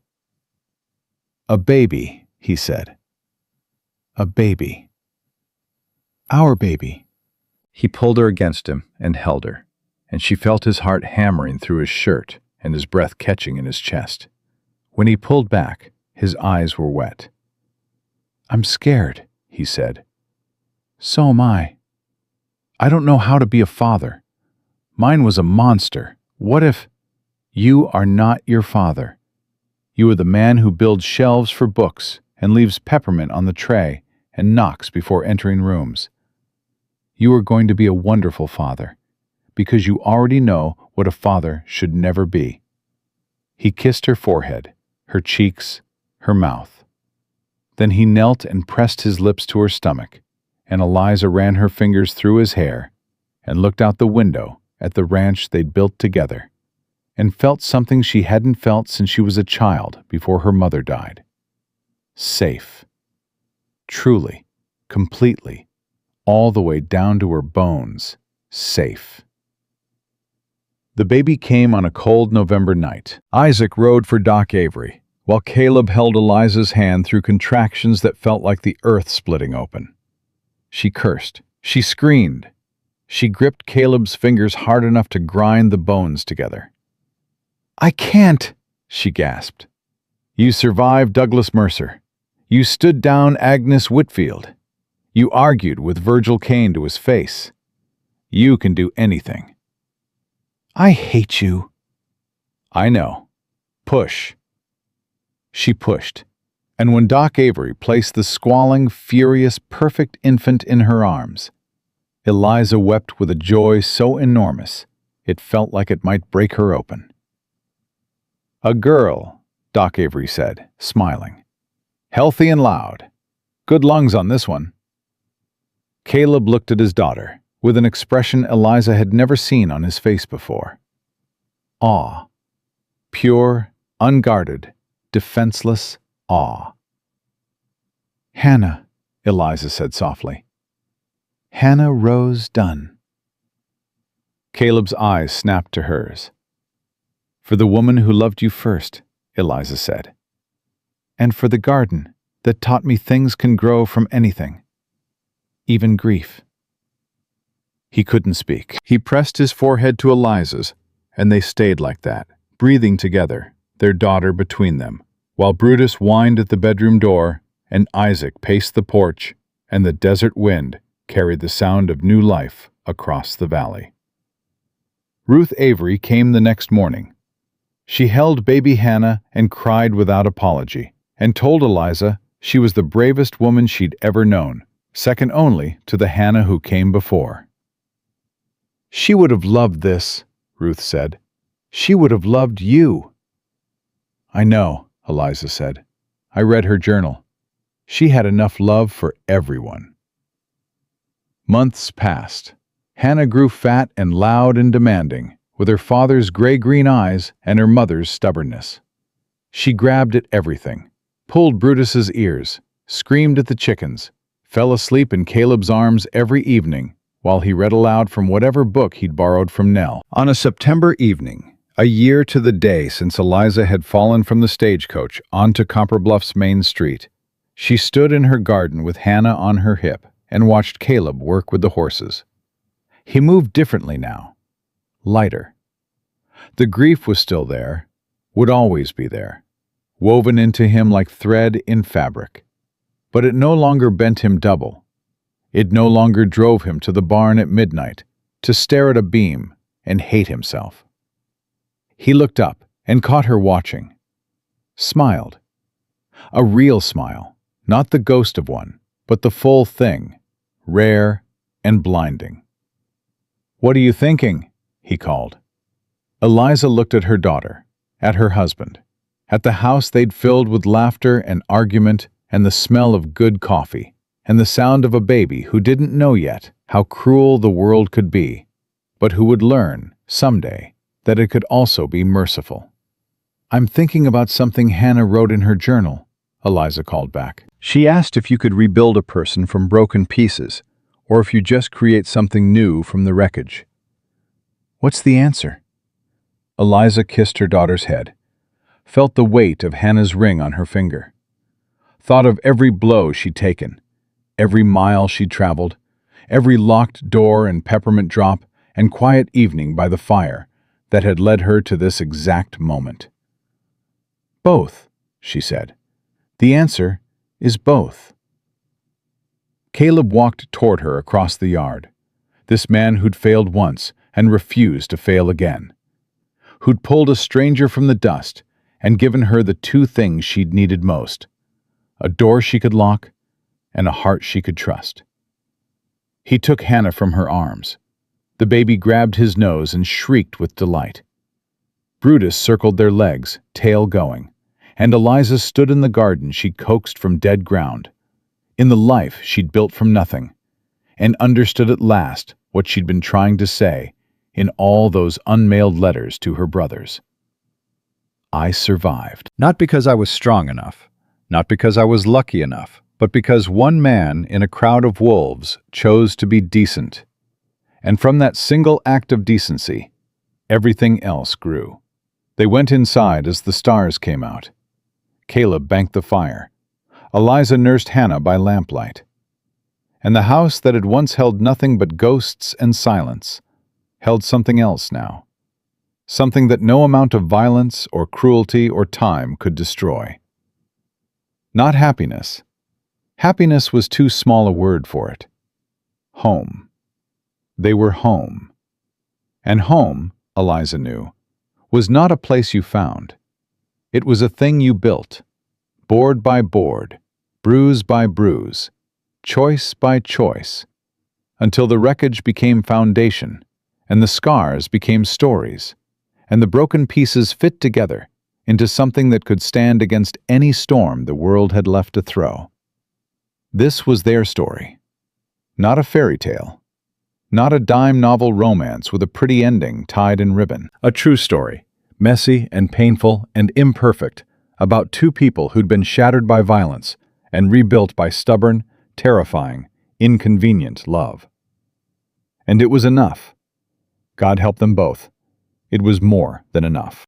"A baby," he said. "A baby. Our baby." He pulled her against him and held her, and she felt his heart hammering through his shirt and his breath catching in his chest. When he pulled back, his eyes were wet. "I'm scared," he said. "So am I. I don't know how to be a father. Mine was a monster. What if—" "You are not your father. You are the man who builds shelves for books and leaves peppermint on the tray and knocks before entering rooms. You are going to be a wonderful father, because you already know what a father should never be." He kissed her forehead, her cheeks, her mouth. Then he knelt and pressed his lips to her stomach, and Eliza ran her fingers through his hair and looked out the window at the ranch they'd built together, and felt something she hadn't felt since she was a child before her mother died. Safe. Truly, completely, all the way down to her bones, safe. The baby came on a cold November night. Isaac rode for Doc Avery, while Caleb held Eliza's hand through contractions that felt like the earth splitting open. She cursed. She screamed. She gripped Caleb's fingers hard enough to grind the bones together. "I can't," she gasped. "You survived Douglas Mercer. You stood down Agnes Whitfield. You argued with Virgil Kane to his face. You can do anything." "I hate you." "I know. Push." She pushed, and when Doc Avery placed the squalling, furious, perfect infant in her arms, Eliza wept with a joy so enormous it felt like it might break her open. "A girl," Doc Avery said, smiling. "Healthy and loud. Good lungs on this one." Caleb looked at his daughter, with an expression Eliza had never seen on his face before. Awe. Pure, unguarded, defenseless awe. "Hannah," Eliza said softly. "Hannah Rose Dunn." Caleb's eyes snapped to hers. "For the woman who loved you first," Eliza said. "And for the garden that taught me things can grow from anything, even grief." He couldn't speak. He pressed his forehead to Eliza's, and they stayed like that, breathing together, their daughter between them, while Brutus whined at the bedroom door and Isaac paced the porch and the desert wind carried the sound of new life across the valley. Ruth Avery came the next morning. She held baby Hannah and cried without apology, and told Eliza she was the bravest woman she'd ever known, second only to the Hannah who came before. "She would have loved this," Ruth said. "She would have loved you." "I know," Eliza said. "I read her journal. She had enough love for everyone." Months passed. Hannah grew fat and loud and demanding, with her father's gray-green eyes and her mother's stubbornness. She grabbed at everything, pulled Brutus's ears, screamed at the chickens, fell asleep in Caleb's arms every evening while he read aloud from whatever book he'd borrowed from Nell. On a September evening, a year to the day since Eliza had fallen from the stagecoach onto Copper Bluff's main street, she stood in her garden with Hannah on her hip and watched Caleb work with the horses. He moved differently now, lighter. The grief was still there, would always be there, woven into him like thread in fabric. But it no longer bent him double. It no longer drove him to the barn at midnight to stare at a beam and hate himself. He looked up and caught her watching. Smiled. A real smile, not the ghost of one, but the full thing, rare and blinding. "What are you thinking?" he called. Eliza looked at her daughter, at her husband, at the house they'd filled with laughter and argument and the smell of good coffee, and the sound of a baby who didn't know yet how cruel the world could be, but who would learn, someday, that it could also be merciful. "I'm thinking about something Hannah wrote in her journal," Eliza called back. She asked if you could rebuild a person from broken pieces, or if you just create something new from the wreckage. "What's the answer?" Eliza kissed her daughter's head, felt the weight of Hannah's ring on her finger, thought of every blow she'd taken, every mile she'd traveled, every locked door and peppermint drop and quiet evening by the fire that had led her to this exact moment. "Both," she said. "The answer is both." Caleb walked toward her across the yard, this man who'd failed once and refused to fail again, who'd pulled a stranger from the dust and given her the two things she'd needed most, a door she could lock and a heart she could trust. He took Hannah from her arms. The baby grabbed his nose and shrieked with delight. Brutus circled their legs, tail going, and Eliza stood in the garden she'd coaxed from dead ground, in the life she'd built from nothing, and understood at last what she'd been trying to say in all those unmailed letters to her brothers. I survived. Not because I was strong enough, not because I was lucky enough, but because one man in a crowd of wolves chose to be decent. And from that single act of decency, everything else grew. They went inside as the stars came out. Caleb banked the fire. Eliza nursed Hannah by lamplight. And the house that had once held nothing but ghosts and silence held something else now. Something that no amount of violence or cruelty or time could destroy. Not happiness. Happiness was too small a word for it. Home. They were home. And home, Eliza knew, was not a place you found. It was a thing you built, board by board, bruise by bruise, choice by choice, until the wreckage became foundation, and the scars became stories, and the broken pieces fit together into something that could stand against any storm the world had left to throw. This was their story. Not a fairy tale. Not a dime novel romance with a pretty ending tied in ribbon. A true story, messy and painful and imperfect, about two people who'd been shattered by violence and rebuilt by stubborn, terrifying, inconvenient love. And it was enough. God help them both. It was more than enough.